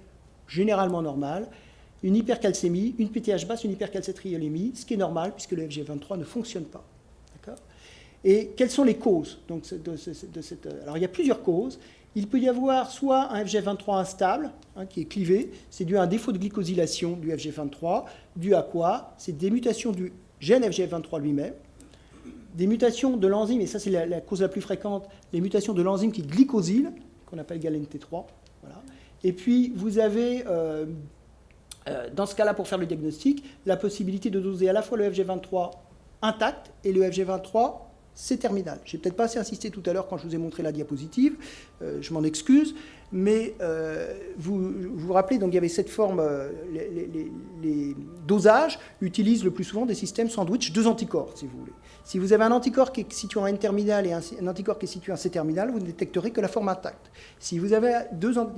généralement normale. Une hypercalcémie, une PTH basse, une hypercalcétriolémie, ce qui est normal puisque le FG23 ne fonctionne pas. D'accord ? Et quelles sont les causes de cette... Alors il y a plusieurs causes. Il peut y avoir soit un FG23 instable, qui est clivé, c'est dû à un défaut de glycosylation du FG23, dû à quoi? C'est des mutations du gène FG23 lui-même, des mutations de l'enzyme, et ça c'est la cause la plus fréquente, les mutations de l'enzyme qui glycosyle, qu'on appelle GALNT3. Voilà. Et puis vous avez, dans ce cas-là, pour faire le diagnostic, la possibilité de doser à la fois le FG23 intact et le FG23 C-terminal. Je n'ai peut-être pas assez insisté tout à l'heure quand je vous ai montré la diapositive, je m'en excuse, mais vous vous rappelez, donc il y avait cette forme, les dosages utilisent le plus souvent des systèmes sandwich, deux anticorps, si vous voulez. Si vous avez un anticorps qui est situé en N-terminal et un anticorps qui est situé en C-terminal, vous ne détecterez que la forme intacte. Si vous avez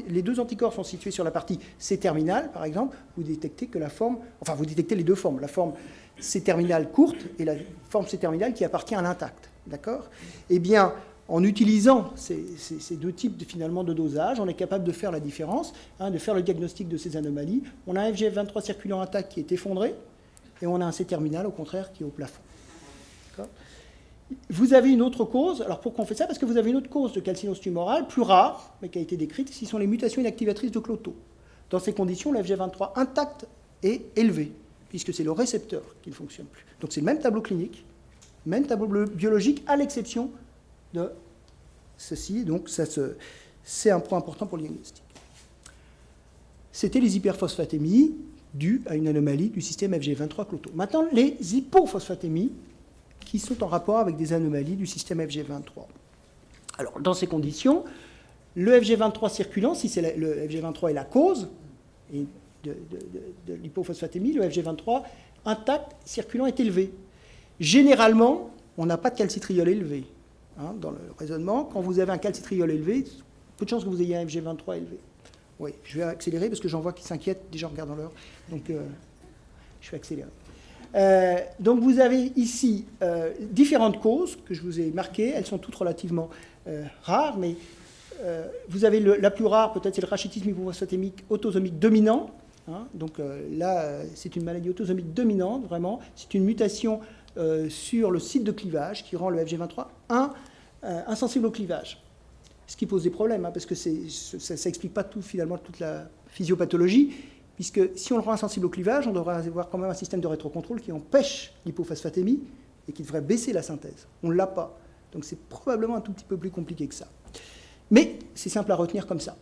les deux anticorps sont situés sur la partie C-terminal, par exemple, vous détectez que la forme, enfin vous détectez les deux formes, la forme C-terminale courte et la forme C-terminale qui appartient à l'intact. D'accord ? Eh bien, en utilisant ces deux types finalement de dosage, on est capable de faire la différence, de faire le diagnostic de ces anomalies. On a un FGF23 circulant intact qui est effondré et on a un C-terminal au contraire qui est au plafond. D'accord ? Vous avez une autre cause, alors pourquoi on fait ça? Parce que vous avez une autre cause de calcinose tumorale, plus rare, mais qui a été décrite, ce sont les mutations inactivatrices de Cloto. Dans ces conditions, le FGF23 intact est élevé, puisque c'est le récepteur qui ne fonctionne plus. Donc c'est le même tableau clinique, même tableau biologique, à l'exception de ceci. Donc c'est un point important pour le diagnostic. C'était les hyperphosphatémies dues à une anomalie du système FGF23 Cloto. Maintenant, les hypophosphatémies qui sont en rapport avec des anomalies du système FGF23. Alors, dans ces conditions, le FGF23 circulant, si le FGF23 est la cause de l'hypophosphatémie, le FGF23 intact circulant est élevé. Généralement, on n'a pas de calcitriol élevé. Dans le raisonnement, quand vous avez un calcitriol élevé, peu de chances que vous ayez un FG23 élevé. Oui, je vais accélérer parce que j'en vois qui s'inquiètent, déjà en regardant l'heure. Donc, je vais accélérer. Donc, vous avez ici différentes causes que je vous ai marquées. Elles sont toutes relativement rares, mais vous avez la plus rare, peut-être, c'est le rachitisme hypophosphatémique autosomique dominant. Donc là, c'est une maladie autosomique dominante, vraiment. C'est une mutation sur le site de clivage qui rend le FG23 insensible au clivage. Ce qui pose des problèmes, parce que ça n'explique pas tout, finalement, toute la physiopathologie, puisque si on le rend insensible au clivage, on devrait avoir quand même un système de rétrocontrôle qui empêche l'hypophosphatémie et qui devrait baisser la synthèse. On ne l'a pas. Donc c'est probablement un tout petit peu plus compliqué que ça. Mais c'est simple à retenir comme ça.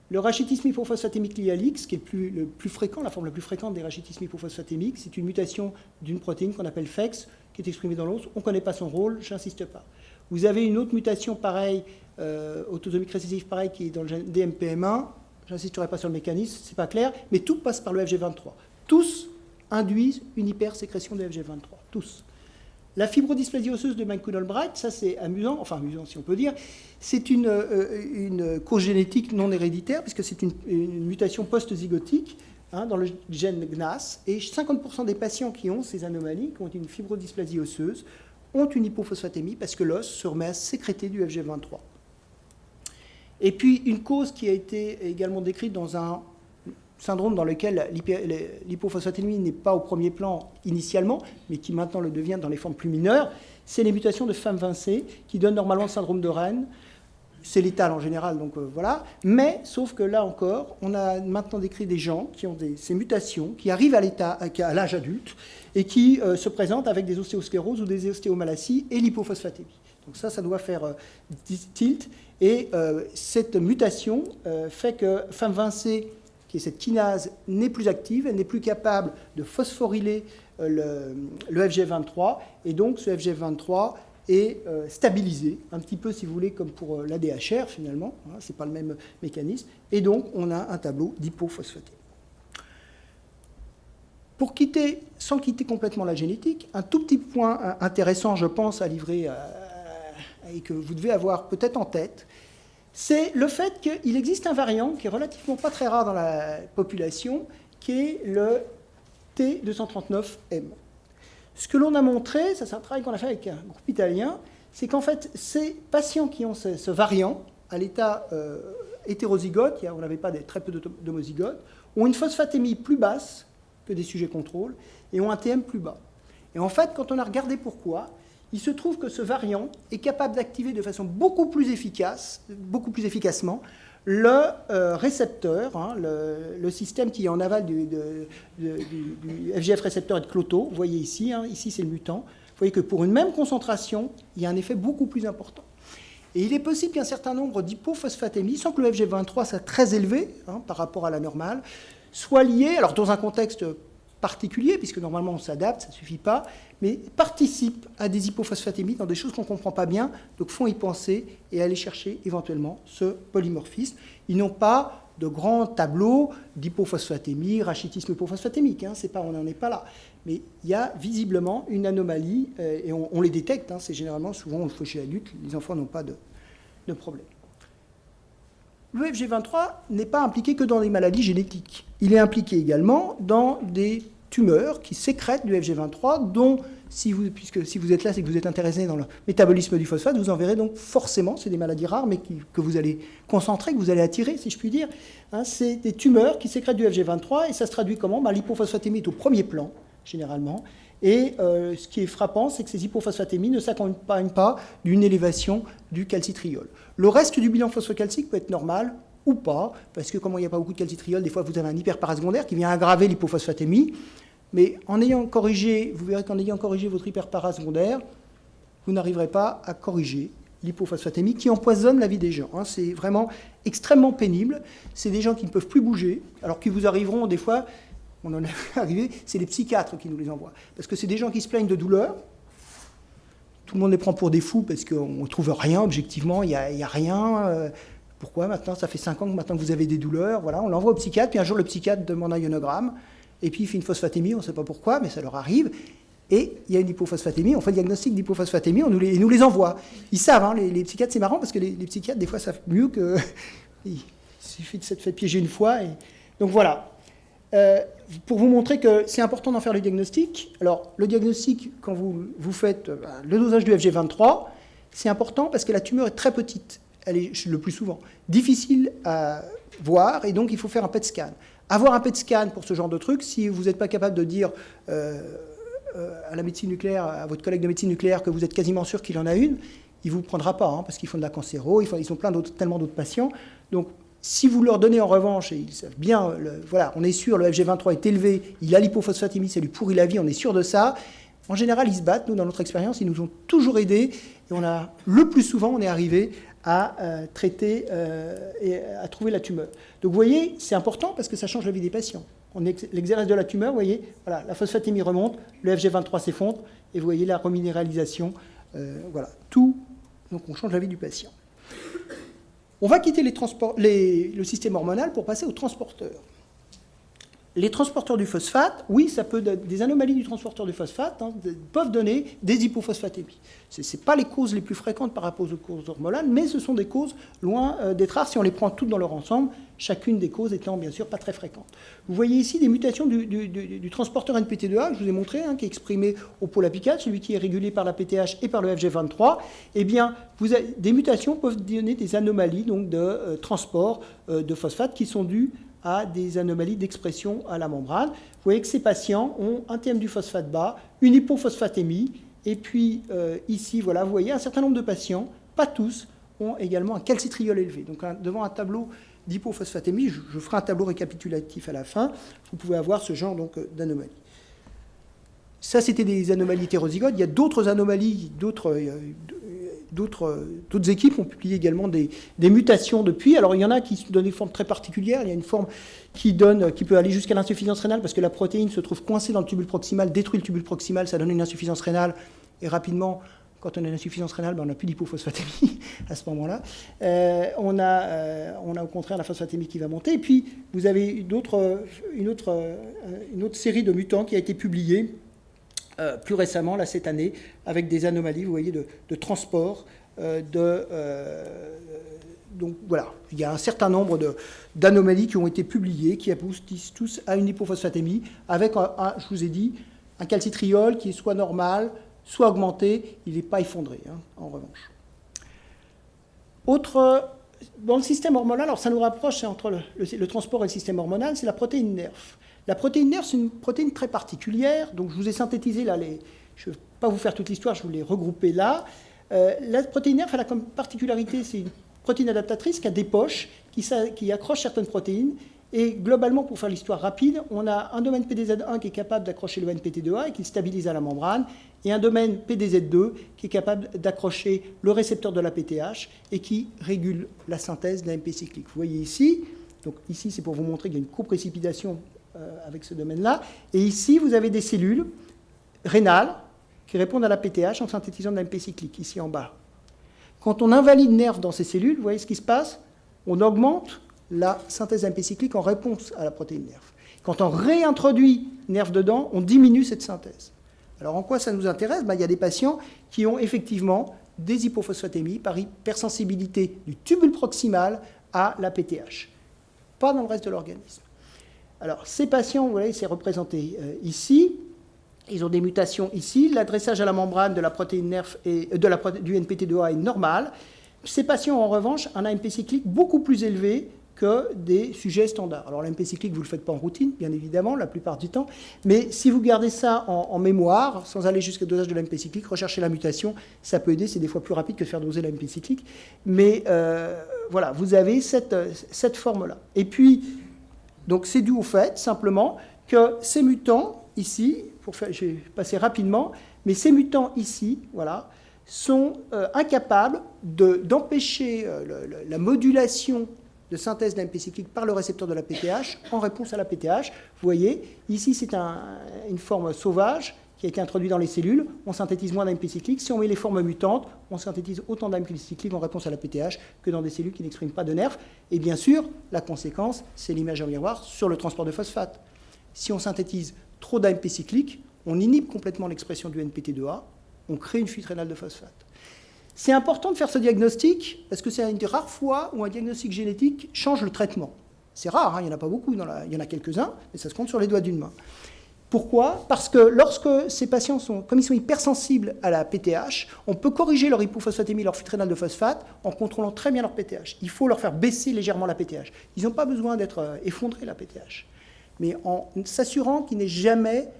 Le rachitisme hypophosphatémique lié à l'X, qui est le plus fréquent, la forme la plus fréquente des rachitismes hypophosphatémiques, c'est une mutation d'une protéine qu'on appelle FEX, qui est exprimée dans l'os. On ne connaît pas son rôle, j'insiste pas. Vous avez une autre mutation pareille, autosomique récessive pareille, qui est dans le gène DMPM1. J'insisterai pas sur le mécanisme, c'est pas clair, mais tout passe par le FG23. Tous induisent une hypersécrétion de FG23, tous. La fibrodysplasie osseuse de McCune-Albright, ça c'est amusant, enfin amusant si on peut dire, c'est une cause génétique non héréditaire, puisque c'est une mutation post-zygotique dans le gène GNAS, et 50% des patients qui ont ces anomalies, qui ont une fibrodysplasie osseuse, ont une hypophosphatémie, parce que l'os se remet à sécréter du FG23. Et puis une cause qui a été également décrite dans un syndrome dans lequel l'hypophosphatémie n'est pas au premier plan initialement, mais qui maintenant le devient dans les formes plus mineures, c'est les mutations de FAM20C qui donnent normalement le syndrome de Rennes. C'est létal en général, donc voilà. Mais, sauf que là encore, on a maintenant décrit des gens qui ont ces mutations, qui arrivent à l'âge adulte, et qui se présentent avec des ostéoscléroses ou des ostéomalacies et l'hypophosphatémie. Donc ça doit faire tilt. Et cette mutation fait que FAM20C, qui est cette kinase, n'est plus active, elle n'est plus capable de phosphoryler le FGF23, et donc ce FGF23 est stabilisé, un petit peu, si vous voulez, comme pour l'ADHR, finalement, hein, ce n'est pas le même mécanisme, et donc on a un tableau d'hypophosphatémie. Pour quitter, sans quitter complètement la génétique, un tout petit point intéressant, je pense, à livrer et que vous devez avoir peut-être en tête, c'est le fait qu'il existe un variant qui est relativement pas très rare dans la population, qui est le T239M. Ce que l'on a montré, ça c'est un travail qu'on a fait avec un groupe italien, c'est qu'en fait, ces patients qui ont ce variant, à l'état hétérozygote, on n'avait pas très peu d'homozygotes, ont une phosphatémie plus basse que des sujets contrôles et ont un TM plus bas. Et en fait, quand on a regardé pourquoi, il se trouve que ce variant est capable d'activer de façon beaucoup plus efficacement le récepteur, hein, le système qui est en aval du FGF récepteur et de Cloto. Vous voyez ici, hein, ici c'est le mutant. Vous voyez que pour une même concentration, il y a un effet beaucoup plus important. Et il est possible qu'un certain nombre d'hypophosphatémies, sans que le FGF23 soit très élevé hein, par rapport à la normale, soit lié, alors dans un contexte particulier, puisque normalement on s'adapte, ça ne suffit pas, mais participe à des hypophosphatémies dans des choses qu'on ne comprend pas bien, donc font y penser et aller chercher éventuellement ce polymorphisme. Ils n'ont pas de grands tableaux d'hypophosphatémie, rachitisme hypophosphatémique, hein, on n'en est pas là. Mais il y a visiblement une anomalie, et on les détecte, hein, c'est généralement, souvent on le fait chez l'adulte, les enfants n'ont pas de problème. Le FG23 n'est pas impliqué que dans les maladies génétiques. Il est impliqué également dans des tumeurs qui sécrètent du FG23, dont, puisque si vous êtes là, c'est que vous êtes intéressé dans le métabolisme du phosphate, vous en verrez donc forcément, c'est des maladies rares, mais que vous allez concentrer, que vous allez attirer, si je puis dire. Hein, c'est des tumeurs qui sécrètent du FG23, et ça se traduit comment ? L'hypophosphatémie est au premier plan, généralement. Et ce qui est frappant, c'est que ces hypophosphatémies ne s'accompagnent pas d'une élévation du calcitriol. Le reste du bilan phosphocalcique peut être normal ou pas, parce que comme il n'y a pas beaucoup de calcitriol, des fois vous avez un hyperparasecondaire qui vient aggraver l'hypophosphatémie. Mais en ayant corrigé, vous verrez qu'en ayant corrigé votre hyperparasecondaire, vous n'arriverez pas à corriger l'hypophosphatémie qui empoisonne la vie des gens. Hein. C'est vraiment extrêmement pénible. C'est des gens qui ne peuvent plus bouger, alors qu'ils vous arriveront des fois... On en est arrivé, c'est les psychiatres qui nous les envoient. Parce que c'est des gens qui se plaignent de douleur. Tout le monde les prend pour des fous parce qu'on ne trouve rien, objectivement, il n'y a rien. Pourquoi maintenant ? Ça fait 5 ans que maintenant vous avez des douleurs. Voilà, on l'envoie au psychiatre, puis un jour le psychiatre demande un ionogramme, et puis il fait une phosphatémie, on ne sait pas pourquoi, mais ça leur arrive. Et il y a une hypophosphatémie, on fait le diagnostic d'hypophosphatémie, on nous les envoie. Ils savent, hein, les psychiatres, c'est marrant parce que les psychiatres, des fois, savent mieux que... Il suffit de s'être fait piéger une fois. Donc voilà. Pour vous montrer que c'est important d'en faire le diagnostic. Alors, le diagnostic, quand vous faites le dosage du FG23, c'est important parce que la tumeur est très petite. Elle est le plus souvent difficile à voir et donc il faut faire un PET scan. Avoir un PET scan pour ce genre de truc, si vous n'êtes pas capable de dire à la médecine nucléaire, à votre collègue de médecine nucléaire que vous êtes quasiment sûr qu'il en a une, il ne vous prendra pas, hein, parce qu'ils font de la cancéro, ils ont tellement d'autres patients. Donc, Si vous leur donnez en revanche, et ils savent bien, voilà, on est sûr, le FG23 est élevé, il a l'hypophosphatémie, ça lui pourrit la vie, on est sûr de ça. En général, ils se battent. Nous, dans notre expérience, ils nous ont toujours aidés. Et le plus souvent, on est arrivé à traiter et à trouver la tumeur. Donc, vous voyez, c'est important parce que ça change la vie des patients. L'exérèse de la tumeur, vous voyez, voilà, la phosphatémie remonte, le FG23 s'effondre, et vous voyez la reminéralisation. Voilà, tout. Donc, on change la vie du patient. On va quitter le système hormonal pour passer aux transporteurs. Les transporteurs du phosphate, oui, des anomalies du transporteur du phosphate peuvent donner des hypophosphatémies. Ce n'est pas les causes les plus fréquentes par rapport aux causes hormonales, mais ce sont des causes loin d'être rares si on les prend toutes dans leur ensemble, chacune des causes étant bien sûr pas très fréquente. Vous voyez ici des mutations du transporteur NPT2A, que je vous ai montré, qui est exprimé au pôle apical, celui qui est régulé par la PTH et par le FG23. Eh bien, des mutations peuvent donner des anomalies donc, de transport de phosphate qui sont dues à des anomalies d'expression à la membrane. Vous voyez que ces patients ont un TM du phosphate bas, une hypophosphatémie, et puis ici, voilà, vous voyez un certain nombre de patients, pas tous, ont également un calcitriol élevé. Donc devant un tableau d'hypophosphatémie, je ferai un tableau récapitulatif à la fin, vous pouvez avoir ce genre d'anomalies. Ça, c'était des anomalies hétérozygotes. Il y a d'autres anomalies, d'autres équipes ont publié également des mutations depuis. Alors, il y en a qui donnent des formes très particulières. Il y a une forme qui peut aller jusqu'à l'insuffisance rénale parce que la protéine se trouve coincée dans le tubule proximal, détruit le tubule proximal, ça donne une insuffisance rénale. Et rapidement, quand on a une insuffisance rénale, on n'a plus d'hypophosphatémie à ce moment-là. On a au contraire la phosphatémie qui va monter. Et puis, vous avez une autre série de mutants qui a été publiée plus récemment, là, cette année, avec des anomalies, vous voyez, de transport. Donc voilà, il y a un certain nombre d'anomalies qui ont été publiées, qui aboutissent tous à une hypophosphatémie, avec, je vous ai dit, un calcitriol qui est soit normal, soit augmenté, il n'est pas effondré, en revanche. Dans le système hormonal, alors ça nous rapproche entre le transport et le système hormonal, c'est la protéine NERF. La protéine NERF, c'est une protéine très particulière, donc je vous ai synthétisé là, je ne vais pas vous faire toute l'histoire, je vous l'ai regroupée là. La protéine NERF, elle a comme particularité, c'est une protéine adaptatrice qui a des poches, qui accroche certaines protéines, et globalement, pour faire l'histoire rapide, on a un domaine PDZ1 qui est capable d'accrocher le NPT2A et qui le stabilise à la membrane, et un domaine PDZ2 qui est capable d'accrocher le récepteur de la PTH et qui régule la synthèse d'AMP cyclique. Vous voyez ici, donc ici c'est pour vous montrer qu'il y a une coprécipitation avec ce domaine-là, et ici vous avez des cellules rénales qui répondent à la PTH en synthétisant de l'AMP cyclique, ici en bas. Quand on invalide NERF dans ces cellules, vous voyez ce qui se passe? On augmente la synthèse d'AMP cyclique en réponse à la protéine NERF. Quand on réintroduit NERF dedans, on diminue cette synthèse. Alors en quoi ça nous intéresse? Il y a des patients qui ont effectivement des hypophosphatémies par hypersensibilité du tubule proximal à la PTH, pas dans le reste de l'organisme. Alors ces patients, vous voyez, c'est représenté ici. Ils ont des mutations ici. L'adressage à la membrane de la protéine NERF et du NPT2A est normal. Ces patients, en revanche, ont un AMP cyclique beaucoup plus élevé que des sujets standards. Alors l'AMP cyclique, vous ne le faites pas en routine, bien évidemment, la plupart du temps, mais si vous gardez ça en mémoire, sans aller jusqu'au dosage de l'AMP cyclique, rechercher la mutation, ça peut aider, c'est des fois plus rapide que de faire doser l'AMP cyclique, mais voilà, vous avez cette forme-là. Et puis, donc c'est dû au fait, simplement, que ces mutants, ici, je vais passer rapidement, mais ces mutants ici, voilà, sont incapables d'empêcher la modulation de synthèse d'AMP cyclique par le récepteur de la PTH en réponse à la PTH. Vous voyez, ici c'est une forme sauvage qui a été introduite dans les cellules. On synthétise moins d'AMP cyclique. Si on met les formes mutantes, on synthétise autant d'AMP cyclique en réponse à la PTH que dans des cellules qui n'expriment pas de NERF. Et bien sûr, la conséquence, c'est l'image en miroir sur le transport de phosphate. Si on synthétise trop d'AMP cyclique, on inhibe complètement l'expression du NPT2A, on crée une fuite rénale de phosphate. C'est important de faire ce diagnostic parce que c'est une des rares fois où un diagnostic génétique change le traitement. C'est rare, il n'y en a pas beaucoup, il y en a quelques-uns, mais ça se compte sur les doigts d'une main. Pourquoi? Parce que lorsque ces patients comme ils sont hypersensibles à la PTH, on peut corriger leur hypophosphatémie, leur fuite rénale de phosphate, en contrôlant très bien leur PTH. Il faut leur faire baisser légèrement la PTH. Ils n'ont pas besoin d'être effondrés, la PTH, mais en s'assurant qu'il n'y ait jamais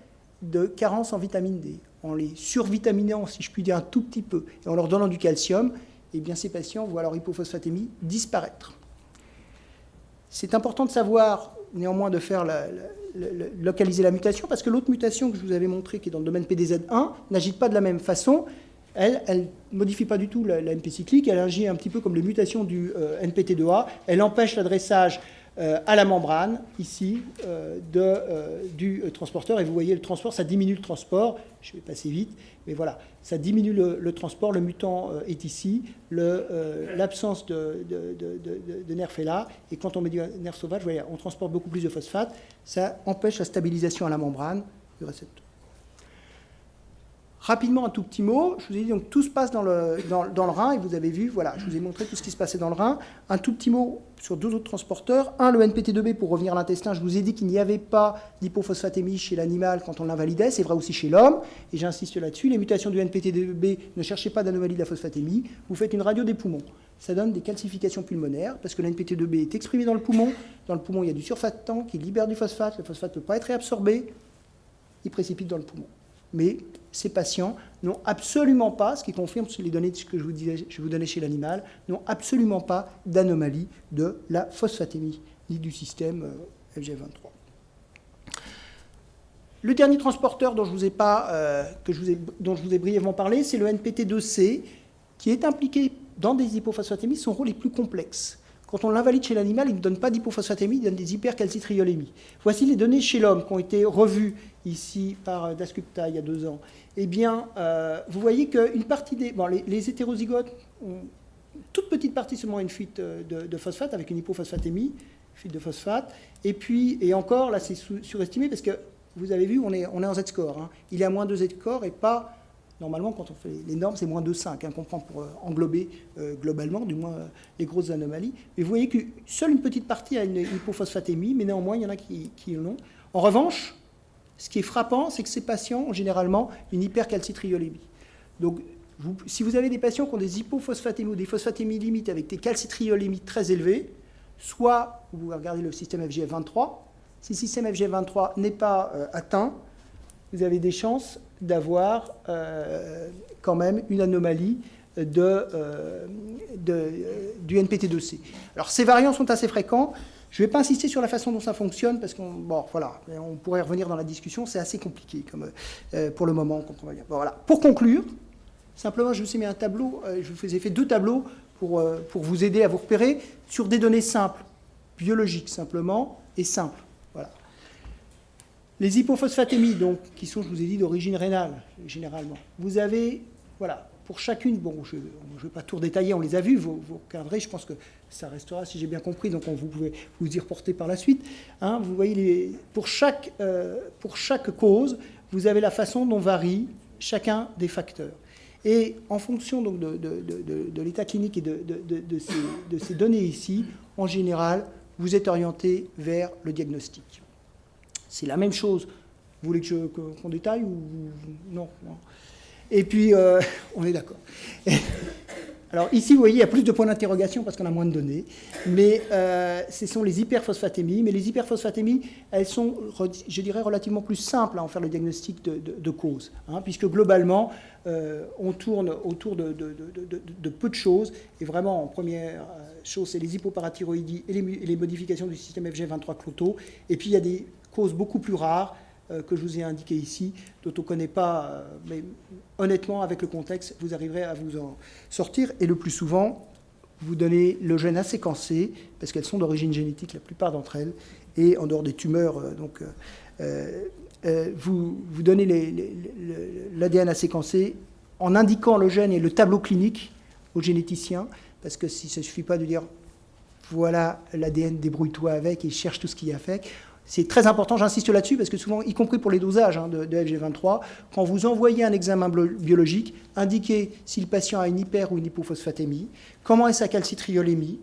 de carence en vitamine D, en les survitaminant, si je puis dire, un tout petit peu, et en leur donnant du calcium, eh bien ces patients voient leur hypophosphatémie disparaître. C'est important de savoir, néanmoins, de faire localiser la mutation, parce que l'autre mutation que je vous avais montrée, qui est dans le domaine PDZ1, n'agite pas de la même façon. Elle ne modifie pas du tout la MP cyclique, elle agit un petit peu comme les mutations du NPT2A. Elle empêche l'adressage à la membrane, ici, du transporteur. Et vous voyez, le transport, ça diminue le transport. Je vais passer vite, mais voilà. Ça diminue le transport, le mutant est ici, l'absence de nerf est là. Et quand on met du nerf sauvage, vous voyez, on transporte beaucoup plus de phosphate. Ça empêche la stabilisation à la membrane du récepteur. Rapidement, un tout petit mot. Je vous ai dit, donc, tout se passe dans le rein, et vous avez vu, voilà, je vous ai montré tout ce qui se passait dans le rein. Un tout petit mot sur deux autres transporteurs. Un, le NPT2B, pour revenir à l'intestin. Je vous ai dit qu'il n'y avait pas d'hypophosphatémie chez l'animal quand on l'invalidait. C'est vrai aussi chez l'homme, et j'insiste là-dessus. Les mutations du NPT2B, ne cherchez pas d'anomalie de la phosphatémie. Vous faites une radio des poumons. Ça donne des calcifications pulmonaires, parce que le NPT2B est exprimé dans le poumon. Dans le poumon, il y a du surfactant qui libère du phosphate. Le phosphate ne peut pas être réabsorbé. Il précipite dans le poumon. Mais ces patients n'ont absolument pas, ce qui confirme les données que je vous donnais chez l'animal, n'ont absolument pas d'anomalie de la phosphatémie, ni du système FGF23. Le dernier transporteur dont je vous ai brièvement parlé, c'est le NPT2C, qui est impliqué dans des hypophosphatémies. Son rôle est plus complexe. Quand on l'invalide chez l'animal, il ne donne pas d'hypophosphatémie, il donne des hypercalcitriolémies. Voici les données chez l'homme qui ont été revues ici par Dasgupta il y a 2 ans. Eh bien, vous voyez qu'une partie des... Bon, les hétérozygotes ont une toute petite partie seulement une fuite de phosphate avec une hypophosphatémie, fuite de phosphate. Et puis, et encore, là, c'est surestimé parce que vous avez vu, on est en Z-score. Hein. Il est à moins 2 Z-score et pas... Normalement, quand on fait les normes, c'est moins 2,5, hein, qu'on prend pour englober globalement, du moins les grosses anomalies. Mais vous voyez que seule une petite partie a une hypophosphatémie, mais néanmoins, il y en a qui en ont. En revanche, ce qui est frappant, c'est que ces patients ont généralement une hypercalcitriolémie. Donc, si vous avez des patients qui ont des hypophosphatémies ou des phosphatémies limites avec des calcitriolémies très élevées, soit vous regardez le système FGF23, si le système FGF23 n'est pas atteint, vous avez des chances d'avoir quand même une anomalie du NPT2C. Alors, ces variants sont assez fréquents. Je ne vais pas insister sur la façon dont ça fonctionne, parce qu'on voilà, on pourrait revenir dans la discussion. C'est assez compliqué pour le moment. Quand on va dire. Bon, voilà. Pour conclure, simplement, je vous ai mis un tableau. Je vous ai fait 2 tableaux pour vous aider à vous repérer sur des données simples, biologiques simplement, et simples. Voilà. Les hypophosphatémies, donc, qui sont, je vous ai dit, d'origine rénale, généralement. Vous avez, voilà, pour chacune, bon, je ne vais pas tout détailler, on les a vus, vous regarderez, je pense que ça restera, si j'ai bien compris, donc vous pouvez vous y reporter par la suite. Hein, vous voyez, pour chaque cause, vous avez la façon dont varie chacun des facteurs. Et en fonction donc, de l'état clinique et de ces données ici, en général, vous êtes orienté vers le diagnostic. C'est la même chose. Vous voulez qu'on détaille ou non, non. Et puis, on est d'accord. Alors ici, vous voyez, il y a plus de points d'interrogation parce qu'on a moins de données. Mais ce sont les hyperphosphatémies. Mais les hyperphosphatémies, elles sont, je dirais, relativement plus simples à en faire le diagnostic de cause. Hein, puisque globalement, on tourne autour de peu de choses. Et vraiment, en première chose, c'est les hypoparathyroïdies et les modifications du système FGF23 cloto. Et puis, il y a des causes beaucoup plus rares que je vous ai indiquées ici, dont on ne connaît pas, mais honnêtement, avec le contexte, vous arriverez à vous en sortir. Et le plus souvent, vous donnez le gène à séquencer, parce qu'elles sont d'origine génétique, la plupart d'entre elles, et en dehors des tumeurs, vous donnez l'ADN à séquencer en indiquant le gène et le tableau clinique au généticien, parce que si ça ne suffit pas de dire voilà l'ADN, débrouille-toi avec et cherche tout ce qu'il y a fait. C'est très important, j'insiste là-dessus, parce que souvent, y compris pour les dosages de FG23, quand vous envoyez un examen biologique, indiquez si le patient a une hyper ou une hypophosphatémie, comment est sa calcitriolémie,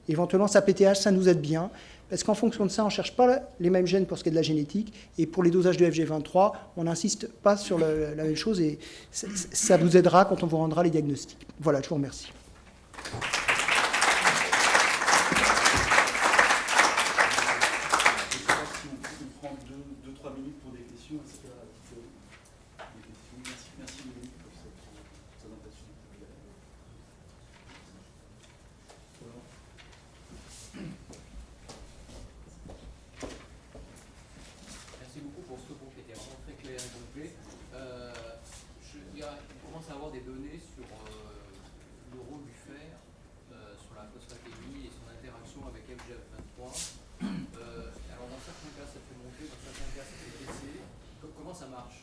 éventuellement sa PTH, ça nous aide bien, parce qu'en fonction de ça, on ne cherche pas les mêmes gènes pour ce qui est de la génétique, et pour les dosages de FG23, on n'insiste pas sur la même chose, et ça vous aidera quand on vous rendra les diagnostics. Voilà, je vous remercie. commence à avoir des données sur le rôle du fer, sur la phosphatémie et son interaction avec FGF23. Alors dans certains cas ça fait monter, dans certains cas ça fait baisser. Comment ça marche?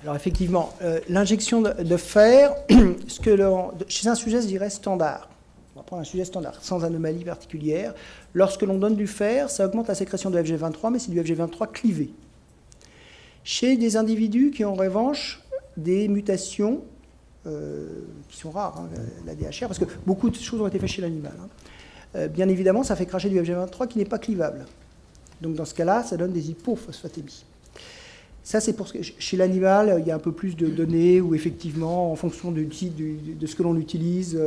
Alors effectivement, l'injection de fer, chez un sujet, je dirais standard. On va prendre un sujet standard, sans anomalie particulière. Lorsque l'on donne du fer, ça augmente la sécrétion de FG23, mais c'est du FG23 clivé. Chez des individus qui ont en revanche des mutations qui sont rares, hein, la DHR, parce que beaucoup de choses ont été faites chez l'animal. Hein. Bien évidemment, ça fait cracher du FG23 qui n'est pas clivable. Donc dans ce cas-là, ça donne des hypophosphatémies. Ça, c'est pour chez l'animal, il y a un peu plus de données où effectivement, en fonction de ce que l'on utilise,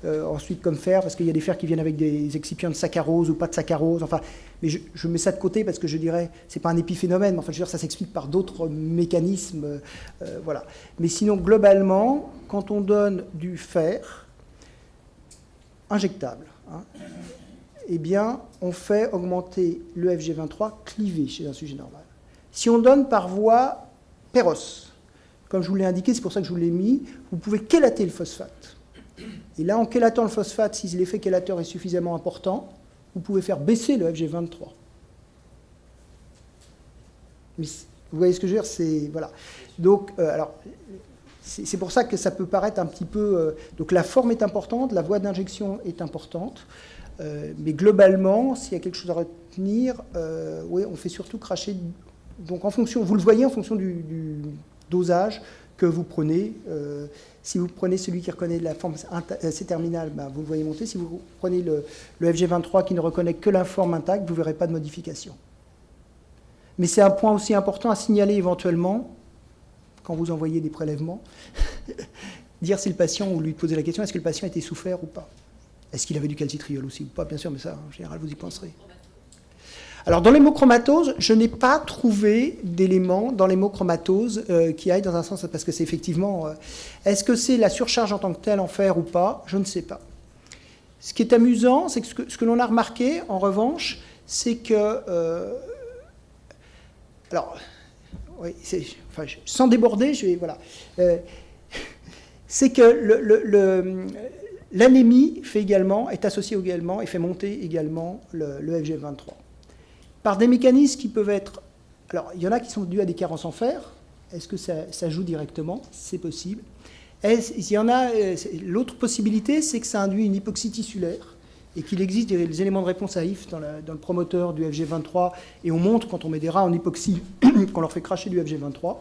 ensuite comme fer, parce qu'il y a des fers qui viennent avec des excipients de saccharose ou pas de saccharose. Enfin, mais je mets ça de côté parce que je dirais, c'est pas un épiphénomène, mais enfin, je veux dire, ça s'explique par d'autres mécanismes, voilà. Mais sinon, globalement, quand on donne du fer injectable, hein, eh bien, on fait augmenter le FG23 clivé chez un sujet normal. Si on donne par voie péros, comme je vous l'ai indiqué, c'est pour ça que je vous l'ai mis, vous pouvez chélater le phosphate. Et là, en chélatant le phosphate, si l'effet chélateur est suffisamment important, vous pouvez faire baisser le FG23. Mais vous voyez ce que je veux dire, c'est voilà. Donc, alors, c'est pour ça que ça peut paraître un petit peu. Donc, la forme est importante, la voie d'injection est importante, mais globalement, s'il y a quelque chose à retenir, oui, on fait surtout cracher. Donc en fonction, vous le voyez en fonction du dosage que vous prenez. Si vous prenez celui qui reconnaît la forme C-terminale, ben, vous le voyez monter. Si vous prenez le FG23 qui ne reconnaît que la forme intacte, vous ne verrez pas de modification. Mais c'est un point aussi important à signaler éventuellement, quand vous envoyez des prélèvements, dire si le patient, ou lui poser la question, est-ce que le patient était souffert ou pas? Est-ce qu'il avait du calcitriol aussi ou pas? Bien sûr, mais ça, en général, vous y penserez. Alors, dans l'hémochromatose, je n'ai pas trouvé d'éléments dans l'hémochromatose qui aillent dans un sens, parce que c'est effectivement... est-ce que c'est la surcharge en tant que telle en fer ou pas? Je ne sais pas. Ce qui est amusant, c'est que ce que l'on a remarqué, en revanche, c'est que... alors, oui, enfin, sans déborder, je vais... Voilà. C'est que l'anémie est associée également et fait monter également le FG23. Par des mécanismes qui peuvent être... Alors, il y en a qui sont dus à des carences en fer. Est-ce que ça joue directement? C'est possible. Il y en a... L'autre possibilité, c'est que ça induit une hypoxie tissulaire et qu'il existe des éléments de réponse à IF dans le promoteur du FG23. Et on montre, quand on met des rats en hypoxie, qu'on leur fait cracher du FG23.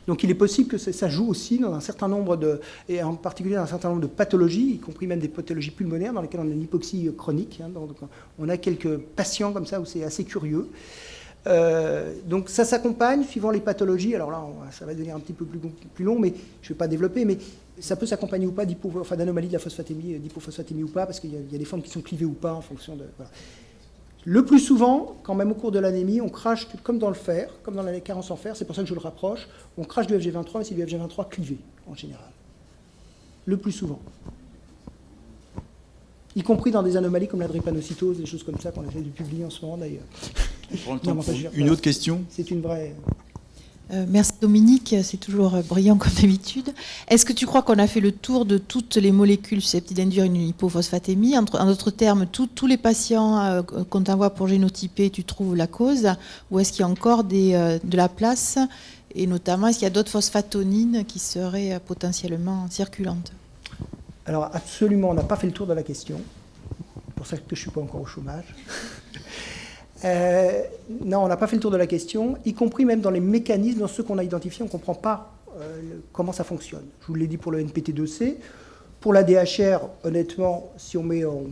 Donc il est possible que ça joue aussi dans un certain nombre et en particulier dans un certain nombre de pathologies, y compris même des pathologies pulmonaires dans lesquelles on a une hypoxie chronique. Hein, donc on a quelques patients comme ça où c'est assez curieux. Donc ça s'accompagne suivant les pathologies. Alors là, ça va devenir un petit peu plus long, mais je ne vais pas développer. Mais ça peut s'accompagner ou pas d'anomalie de la phosphatémie, d'hypophosphatémie ou pas, parce qu'il y a des formes qui sont clivées ou pas en fonction de... Voilà. Le plus souvent, quand même au cours de l'anémie, on crache, comme dans le fer, comme dans la carence en fer, c'est pour ça que je le rapproche, on crache du FG23, mais c'est du FG23 clivé, en général. Le plus souvent. Y compris dans des anomalies comme la drépanocytose, des choses comme ça qu'on essaie de publier en ce moment d'ailleurs. Une autre question? C'est une vraie... Merci Dominique, c'est toujours brillant comme d'habitude. Est-ce que tu crois qu'on a fait le tour de toutes les molécules susceptibles d'induire une hypophosphatémie? En d'autres termes, tous les patients qu'on t'envoie pour génotyper, tu trouves la cause? Ou est-ce qu'il y a encore de la place? Et notamment, est-ce qu'il y a d'autres phosphatonines qui seraient potentiellement circulantes? Alors absolument, on n'a pas fait le tour de la question. C'est pour ça que je ne suis pas encore au chômage. Non, on n'a pas fait le tour de la question, y compris même dans les mécanismes, dans ceux qu'on a identifiés, on ne comprend pas comment ça fonctionne. Je vous l'ai dit pour le NPT2C. Pour la DHR, honnêtement, si on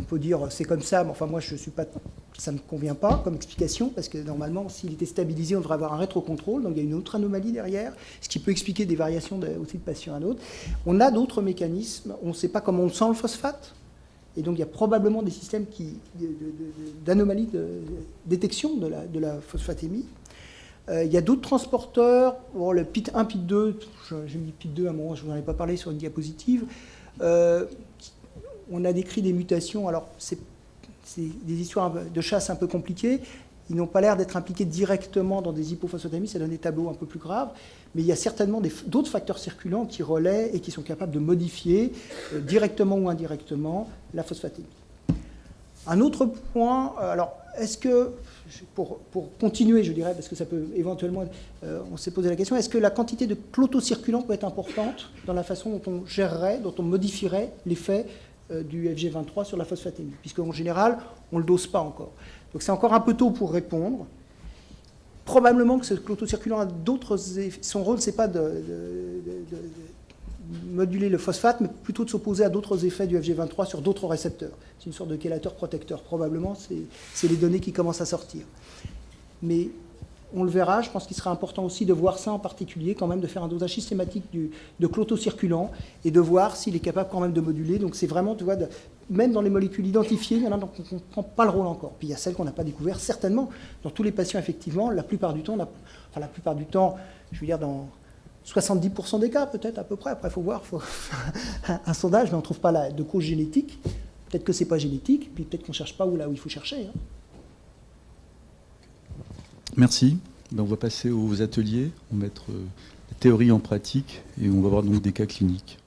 peut dire c'est comme ça, mais enfin moi ça ne me convient pas comme explication, parce que normalement, s'il était stabilisé, on devrait avoir un rétrocontrôle, donc il y a une autre anomalie derrière, ce qui peut expliquer des variations aussi de patient à un autre. On a d'autres mécanismes, on ne sait pas comment on sent le phosphate. Et donc, il y a probablement des systèmes d'anomalies de détection de la phosphatémie. Il y a d'autres transporteurs. Bon, le PIT1, PIT2, j'ai mis PIT2 à un moment, je n'en ai pas parlé sur une diapositive. On a décrit des mutations. Alors, c'est des histoires de chasse un peu compliquées. Ils n'ont pas l'air d'être impliqués directement dans des hypophosphatémies, ça donne des tableaux un peu plus graves, mais il y a certainement d'autres facteurs circulants qui relaient et qui sont capables de modifier, directement ou indirectement, la phosphatémie. Un autre point, alors, est-ce que, pour continuer, je dirais, parce que ça peut éventuellement, on s'est posé la question, est-ce que la quantité de clotocirculants peut être importante dans la façon dont on gérerait, dont on modifierait l'effet du FG23 sur la phosphatémie, puisqu'en général, on ne le dose pas encore. Donc c'est encore un peu tôt pour répondre. Probablement que ce clotocirculant a d'autres effets. Son rôle, ce n'est pas de moduler le phosphate, mais plutôt de s'opposer à d'autres effets du FG23 sur d'autres récepteurs. C'est une sorte de chélateur protecteur. Probablement, c'est les données qui commencent à sortir. Mais on le verra, je pense qu'il sera important aussi de voir ça en particulier, quand même, de faire un dosage systématique de clotocirculant et de voir s'il est capable quand même de moduler. Donc c'est vraiment, tu vois, même dans les molécules identifiées, il y en a dont on ne comprend pas le rôle encore. Puis il y a celles qu'on n'a pas découvertes, certainement. Dans tous les patients, effectivement, la plupart du temps, je veux dire, dans 70% des cas, peut-être, à peu près. Après, il faut voir, il faut faire un sondage, mais on ne trouve pas de cause génétique. Peut-être que ce n'est pas génétique, puis peut-être qu'on ne cherche pas là où il faut chercher. Merci. On va passer aux ateliers, on va mettre la théorie en pratique et on va voir donc des cas cliniques.